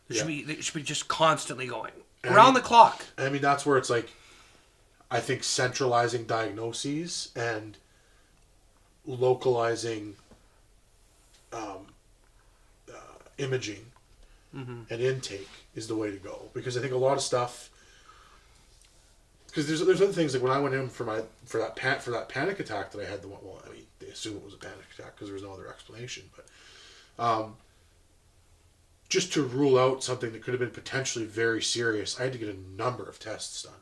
They should be just constantly going. And around the clock. I mean, that's where it's like, I think centralizing diagnoses and localizing imaging, mm-hmm. and intake is the way to go. Because I think a lot of stuff, I don't know if it's a different legislation, so it's like, if you tell them that they shouldn't be there and it turns out that they die, that you don't get the shit suit out of you. But it's like, maybe even if it's only like 20% of the people that are in the hospital, that's Because there's other things like when I went in for that panic attack that I had. Well, I mean, they assume it was a panic attack because there was no other explanation. But just to rule out something that could have been potentially very serious, I had to get a number of tests done.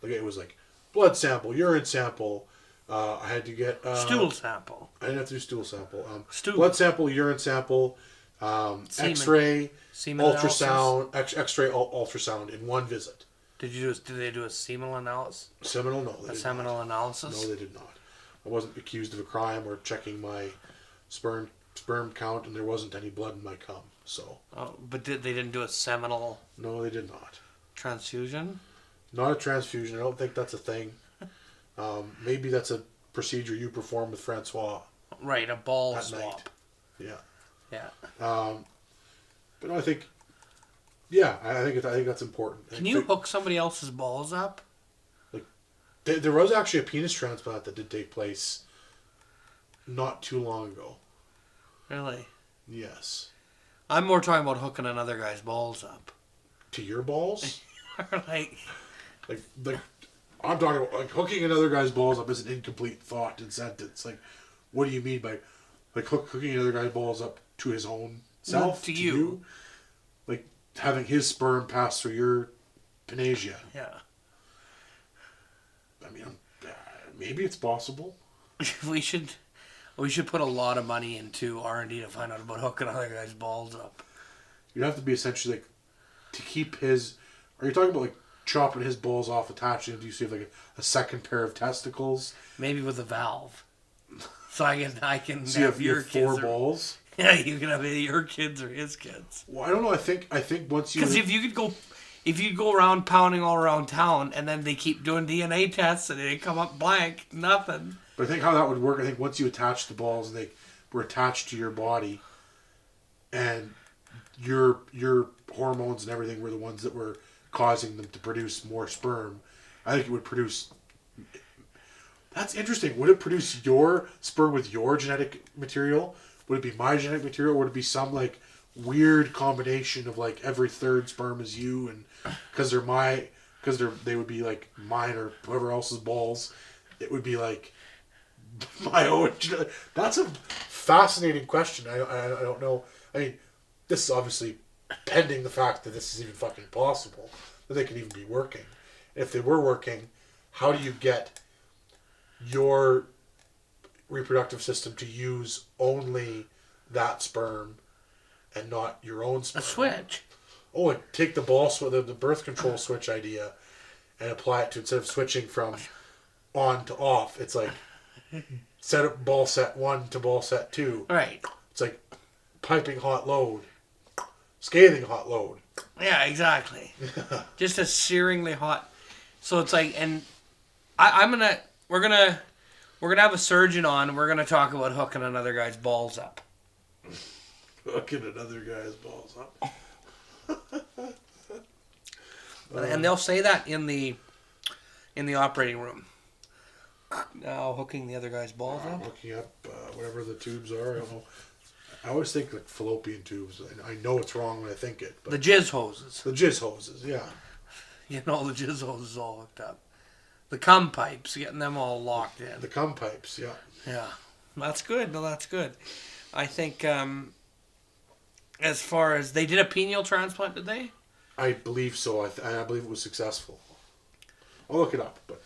Like it was like blood sample, urine sample. I had to get stool sample. I didn't have to do stool sample. Stool. Blood sample, urine sample, X-ray, semen ultrasound, X-ray, ultrasound in one visit. Did they do a seminal analysis? Seminal, no. A seminal analysis? No, they did not. I wasn't accused of a crime or checking my sperm count, and there wasn't any blood in my cum. So. Oh, but they didn't do a seminal? No, they did not. Transfusion? Not a transfusion. I don't think that's a thing. Maybe that's a procedure you perform with Francois. Right, a ball at swap. Night. Yeah. Yeah. But no, I think. Yeah, I think that's important. Can you hook somebody else's balls up? Like, there was actually a penis transplant that did take place not too long ago. Really? Yes. I'm more talking about hooking another guy's balls up. To your balls? like I'm talking about like hooking another guy's balls up is an incomplete thought and sentence. Like, what do you mean by like hooking another guy's balls up to his own self? To you? Like having his sperm pass through your panagia. Yeah. I mean, maybe it's possible. We should put a lot of money into R&D to find out about hooking other guy's balls up. You'd have to be essentially like to keep his. Are you talking about like chopping his balls off, attaching them? Do you see like a second pair of testicles? Maybe with a valve, so I can. So you have 4 balls. Yeah, you can have your kids or his kids. Well, I don't know. I think once you. Because if you go around pounding all around town and then they keep doing DNA tests and they come up blank, nothing. But I think how that would work, I think once you attach the balls and they were attached to your body and your hormones and everything were the ones that were causing them to produce more sperm, I think it would produce... That's interesting. Would it produce your sperm with your genetic material? Would it be my genetic material? Or would it be some like weird combination of like every third sperm is you and because they would be like mine or whoever else's balls, it would be like my own. That's a fascinating question. I don't know. I mean, this is obviously pending the fact that this is even fucking possible, that they could even be working. If they were working, how do you get your reproductive system to use only that sperm and not your own sperm? A switch. Oh, and take the the birth control switch idea and apply it to, instead of switching from on to off, it's like set up ball set 1 to ball set 2. Right. It's like piping hot load, scathing hot load. Yeah, exactly. Just a searingly hot. So it's like, and we're gonna have a surgeon on, and we're gonna talk about hooking another guy's balls up. Hooking another guy's balls up. And they'll say that in the operating room. Now hooking the other guy's balls up. Hooking up whatever the tubes are. I don't know. I always think like fallopian tubes. I know it's wrong when I think it. But the jizz hoses. The jizz hoses, yeah. You know, the jizz hoses all hooked up. The cum pipes, getting them all locked in. The cum pipes, yeah. Yeah. That's good. No, that's good. I think as far as... They did a pineal transplant, did they? I believe so. I believe it was successful. I'll look it up. But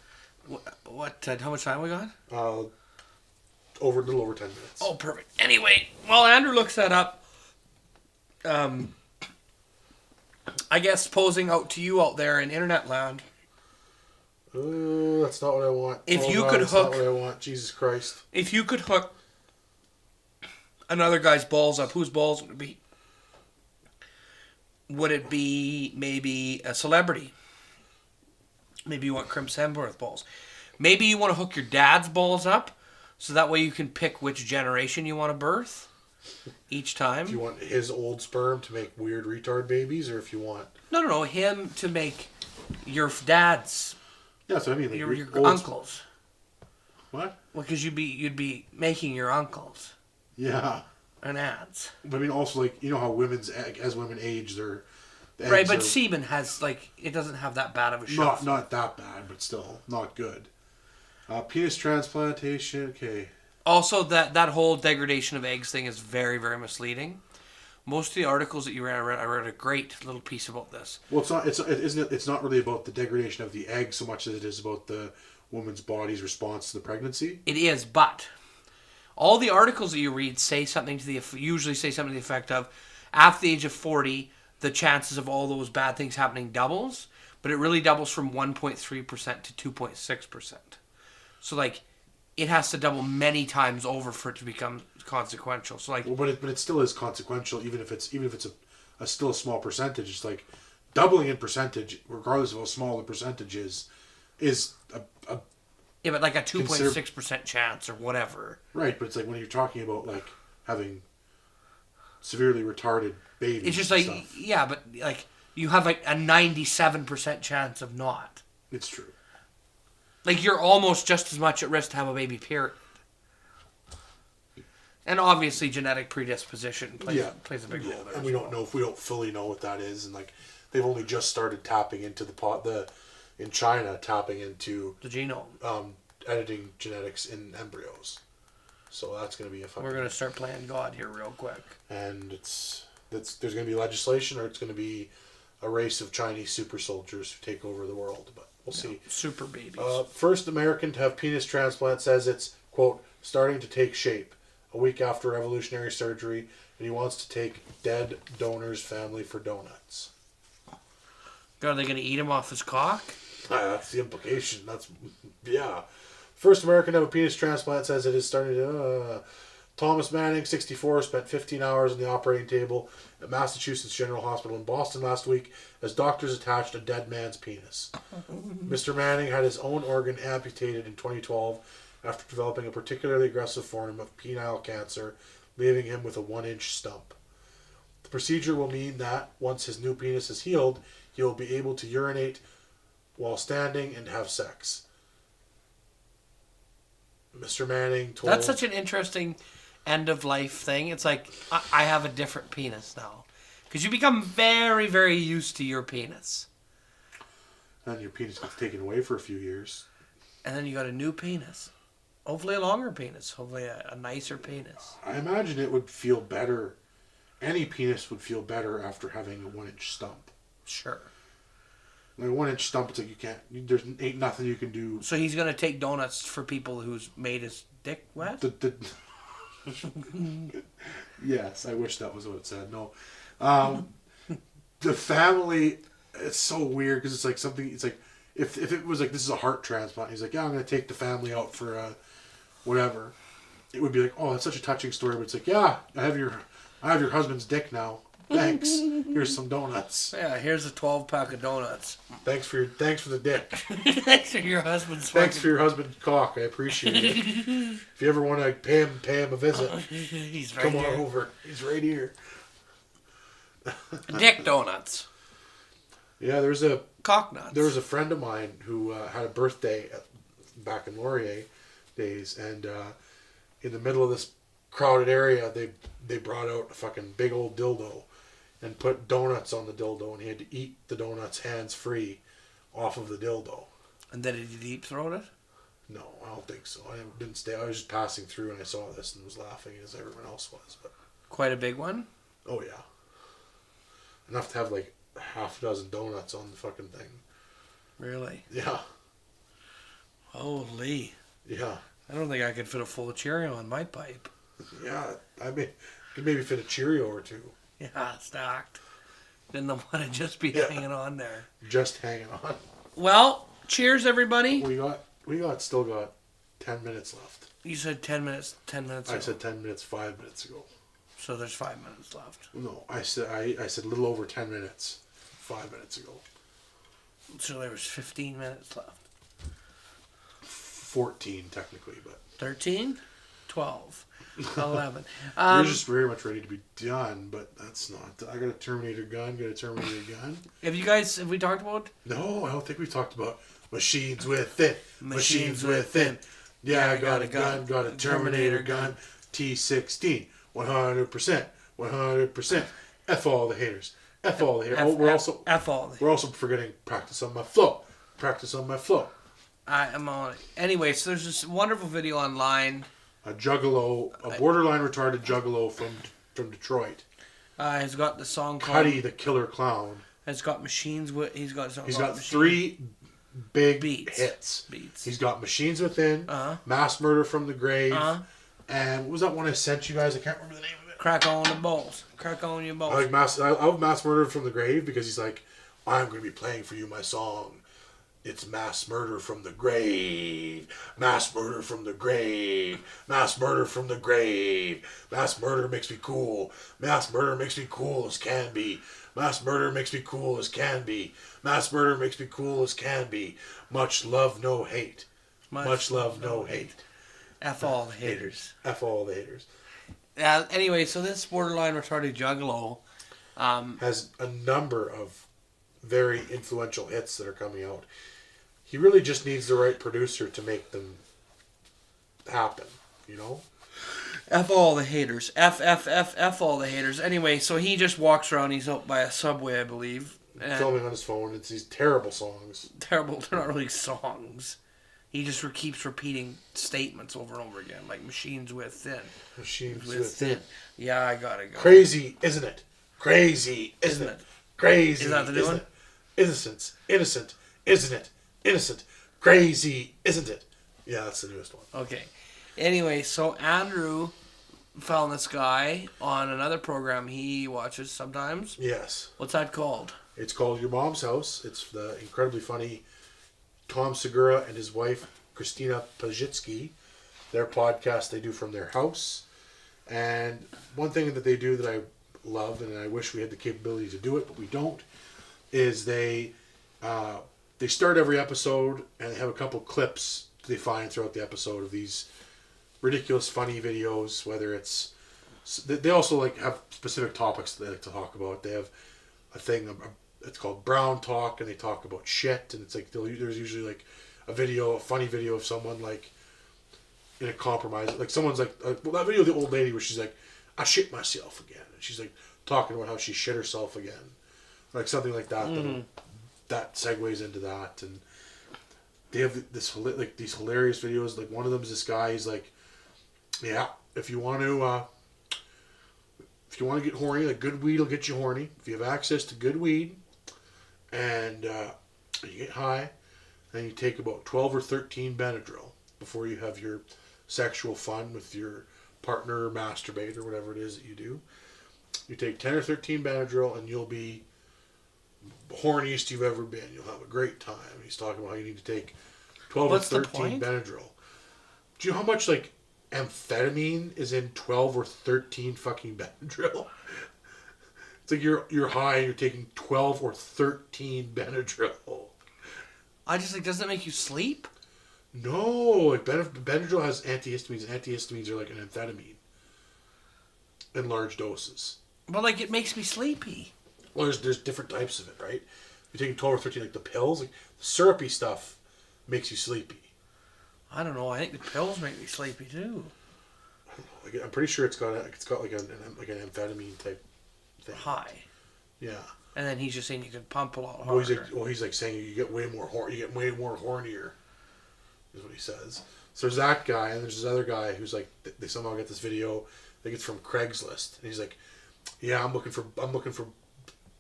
what how much time we got? A little over 10 minutes. Oh, perfect. Anyway, while Andrew looks that up, I guess posing out to you out there in internet land. Oh, that's not what I want. If you God, could that's hook... not what I want. Jesus Christ. If you could hook another guy's balls up, whose balls would it be? Would it be maybe a celebrity? Maybe you want Crimson Hemsworth balls. Maybe you want to hook your dad's balls up, so that way you can pick which generation you want to birth each time. If you want his old sperm to make weird retard babies, or if you want... No, him to make your dad's... Yeah, that's what I mean. Like your uncles. What? Well, because you'd be making your uncles. Yeah. And aunts. But I mean, also, like, you know how as women age, their The Right, eggs but are semen has, like, it doesn't have that bad of a shelf. not that bad, but still not good. Penis transplantation, okay. Also, that whole degradation of eggs thing is very, very misleading. Most of the articles that you read, I read a great little piece about this. Well, it's not really about the degradation of the egg so much as it is about the woman's body's response to the pregnancy. It is, but all the articles that you read usually say something to the effect of, after the age of 40, the chances of all those bad things happening doubles, but it really doubles from 1.3% to 2.6%. So, like, it has to double many times over for it to become consequential. So, like, Well, but it still is consequential, even if it's a still a small percentage. It's like doubling in percentage, regardless of how small the percentage is a yeah, but like a 2.6% chance or whatever. right. But it's like when you're talking about like having severely retarded babies. It's just like, stuff. yeah, but like you have like a 97% chance of not. It's true. Like you're almost just as much at risk to have a baby, period. And obviously genetic predisposition plays a big role there. And we don't fully know what that is, and like they've only just started tapping into in China tapping into the genome, editing genetics in embryos. So that's going to be a fucking... We're going to start playing God here real quick. And there's going to be legislation, or it's going to be a race of Chinese super soldiers who take over the world. But we'll see. Super babies. First American to have penis transplant says it's, quote, starting to take shape. A week after revolutionary surgery, and he wants to take dead donor's family for donuts. Are they going to eat him off his cock? That's the implication. Yeah. First American to have a penis transplant says it is starting to... Thomas Manning, 64, spent 15 hours on the operating table at Massachusetts General Hospital in Boston last week as doctors attached a dead man's penis. Mr. Manning had his own organ amputated in 2012 after developing a particularly aggressive form of penile cancer, leaving him with a 1-inch stump. The procedure will mean that, once his new penis is healed, he will be able to urinate while standing and have sex. Mr. Manning told... That's such an interesting end-of-life thing. It's like, I have a different penis now. Because you become very, very used to your penis. And your penis gets taken away for a few years. And then you got a new penis. Hopefully a longer penis. Hopefully a nicer penis. I imagine it would feel better. Any penis would feel better after having a 1-inch stump. Sure. Like a 1-inch stump, it's like there ain't nothing you can do. So he's going to take donuts for people who's made his dick wet? Yes, I wish that was what it said. No. The family, it's so weird because it's like something, it's like, if it was like, this is a heart transplant, he's like, yeah, I'm going to take the family out for whatever. It would be like, oh, that's such a touching story, but it's like, yeah, I have your husband's dick now. Thanks. Here's some donuts. Yeah, here's a 12-pack of donuts. Thanks for the dick. Thanks for your husband's Thanks for your husband's cock. I appreciate it. If you ever want to pay him a visit, he's right come here. on over. He's right here. Dick donuts. Yeah, there was a friend of mine who had a birthday back in Laurier days, and in the middle of this crowded area, they brought out a fucking big old dildo and put donuts on the dildo, and he had to eat the donuts hands-free off of the dildo. And then did he deep throat it? No, I don't think so. I didn't stay. I was just passing through and I saw this and was laughing as everyone else was. But quite a big one? Oh, yeah. Enough to have like half a dozen donuts on the fucking thing. Really? Yeah. Holy. Yeah. I don't think I could fit a full Cheerio on my pipe. Yeah, could maybe fit a Cheerio or two. Yeah, stacked. Didn't want to just be hanging on there. Just hanging on. Well, cheers, everybody. We still got 10 minutes left. You said 10 minutes. 10 minutes. I said 10 minutes 5 minutes ago. So there's 5 minutes left. No, I said a little over 10 minutes 5 minutes ago. So there was 15 minutes left. 14 technically, but 13, 12. 11. You're just very much ready to be done, but that's not. I got a Terminator gun. Have we talked about? No, I don't think we talked about machines within. Machines within. Yeah, I got a gun. Got a Terminator gun. T16. 100%. 100%. F all the haters. F all the haters. F all the We're also forgetting practice on my flow. Practice on my flow. I am on it. Anyway, so there's this wonderful video online. A juggalo, a borderline retarded juggalo from Detroit. He's got the song called Cuddy the Killer Clown. He's got machines with. He's got 3 big beats. hits. He's got Machines Within, Mass Murder from the Grave, and what was that one I sent you guys? I can't remember the name of it. Crack on the balls. Crack on your balls. I like Mass Murder from the Grave because he's like, I'm going to be playing for you my song. It's Mass Murder from the Grave. Mass Murder from the Grave. Mass Murder from the Grave. Mass Murder makes me cool. Mass Murder makes me cool as can be. Mass Murder makes me cool as can be. Mass Murder makes me cool as can be. Much love, no hate. Much love, no hate. F all the haters. F all the haters. Anyway, so this borderline retarded juggalo has a number of very influential hits that are coming out. He really just needs the right producer to make them happen, you know? F all the haters. F all the haters. Anyway, so he just walks around. He's out by a subway, I believe. Filming on his phone. It's these terrible songs. Terrible. They're not really songs. He just keeps repeating statements over and over again, like Machines Within. Machines Within. Yeah, I gotta go. Crazy, isn't it? Crazy, isn't it? Crazy, is that the new one? Innocent, isn't it? Innocent, crazy, isn't it? Yeah, that's the newest one. Okay. Anyway, so Andrew found this guy on another program he watches sometimes. Yes. What's that called? It's called Your Mom's House. It's the incredibly funny Tom Segura and his wife, Christina Pajitsky. Their podcast they do from their house. And one thing that they do that I love, and I wish we had the capability to do it, but we don't, is they start every episode and they have a couple clips they find throughout the episode of these ridiculous funny videos, whether it's they also like have specific topics they like to talk about. They have a thing it's called Brown Talk, and they talk about shit, and it's like there's usually like a funny video of someone like in a compromise, like someone's like well, that video of the old lady where she's like, I shit myself again, and she's like talking about how she shit herself again, like something like that. That segues into that, and they have these hilarious videos. Like one of them is this guy. He's like, yeah, if you want to get horny, like good weed will get you horny. If you have access to good weed, and you get high, then you take about 12 or 13 Benadryl before you have your sexual fun with your partner or masturbate or whatever it is that you do. You take 10 or 13 Benadryl and you'll be horniest you've ever been. You'll have a great time. He's talking about how you need to take 12 or 13 Benadryl. Do you know how much like amphetamine is in 12 or 13 fucking Benadryl? It's like you're high and you're taking 12 or 13 Benadryl. I just like, doesn't it make you sleep? No, like Benadryl has antihistamines. Antihistamines are like an amphetamine in large doses. But like, it makes me sleepy. Well, there's different types of it, right? You're taking 12 or 13, like the pills, like the syrupy stuff makes you sleepy. I don't know. I think the pills make me sleepy too. I don't know. I'm pretty sure it's got like an amphetamine type thing. High. Yeah. And then he's just saying you can pump a lot harder. He's like saying you get way more hornier. Is what he says. So there's that guy, and there's this other guy who's like, they somehow get this video. I think it's from Craigslist, and he's like, yeah, I'm looking for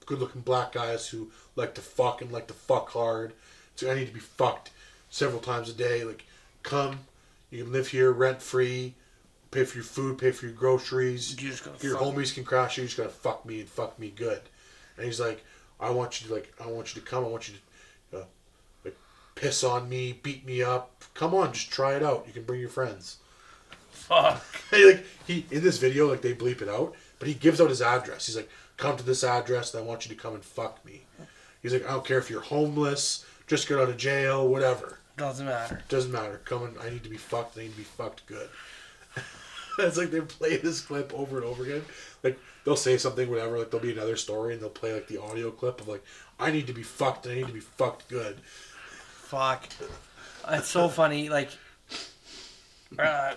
good-looking black guys who like to fuck and like to fuck hard. So I need to be fucked several times a day. Like, come, you can live here rent-free, pay for your food, pay for your groceries. Your homies can crash you. You just gotta fuck me and fuck me good. And he's like, I want you to come. I want you to piss on me, beat me up. Come on, just try it out. You can bring your friends. Fuck. He in this video, like they bleep it out, but he gives out his address. He's like, come to this address and I want you to come and fuck me. He's like, I don't care if you're homeless, just get out of jail, whatever. Doesn't matter. Doesn't matter. Come and I need to be fucked. I need to be fucked good. It's like they play this clip over and over again. Like they'll say something, whatever. Like there'll be another story and they'll play like the audio clip of like, I need to be fucked. I need to be fucked good. Fuck. It's so funny. Like, like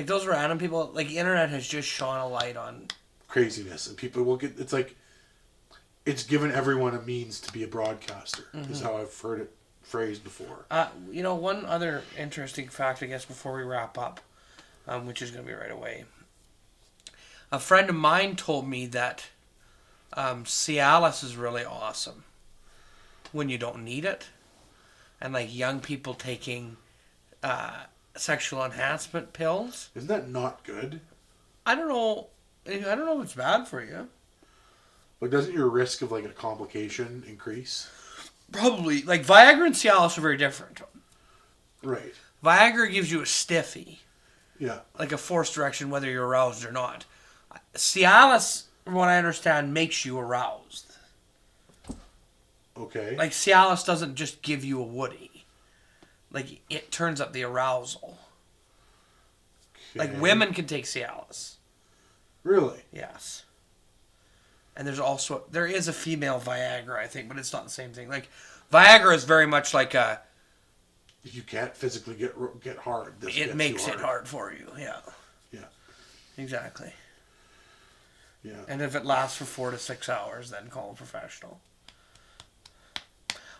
those random people. Like the internet has just shone a light on craziness, and people will get. It's like it's given everyone a means to be a broadcaster. Is how I've heard it phrased before. One other interesting fact, I guess, before we wrap up, which is going to be right away. A friend of mine told me that Cialis is really awesome when you don't need it, and like young people taking sexual enhancement pills. Isn't that not good? I don't know if it's bad for you. Like, doesn't your risk of like a complication increase? Probably. Like Viagra and Cialis are very different. Right. Viagra gives you a stiffy. Yeah. Like a forced erection, whether you're aroused or not. Cialis, from what I understand, makes you aroused. Okay. Like Cialis doesn't just give you a woody. Like it turns up the arousal. Okay. Like women can take Cialis. Really? Yes. And there is a female Viagra, I think, but it's not the same thing. Like Viagra is very much like a. If you can't physically get hard, it makes it hard for you. Yeah. Yeah. Exactly. Yeah. And if it lasts for 4 to 6 hours, then call a professional.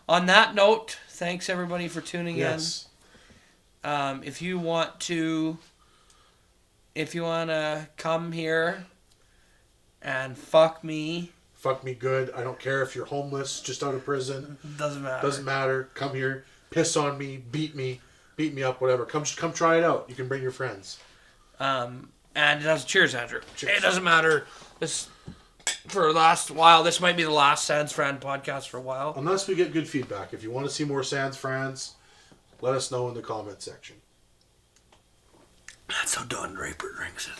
On that note, thanks everybody for tuning in. If you want to come here and fuck me good. I don't care if you're homeless, just out of prison. Doesn't matter. Come here, piss on me, beat me up, whatever. Come try it out. You can bring your friends. And it does. Cheers, Andrew. Cheers. It doesn't matter. This for the last while. This might be the last Sans Fran podcast for a while. Unless we get good feedback. If you want to see more Sans Frans, let us know in the comment section. That's how Don Draper drinks it.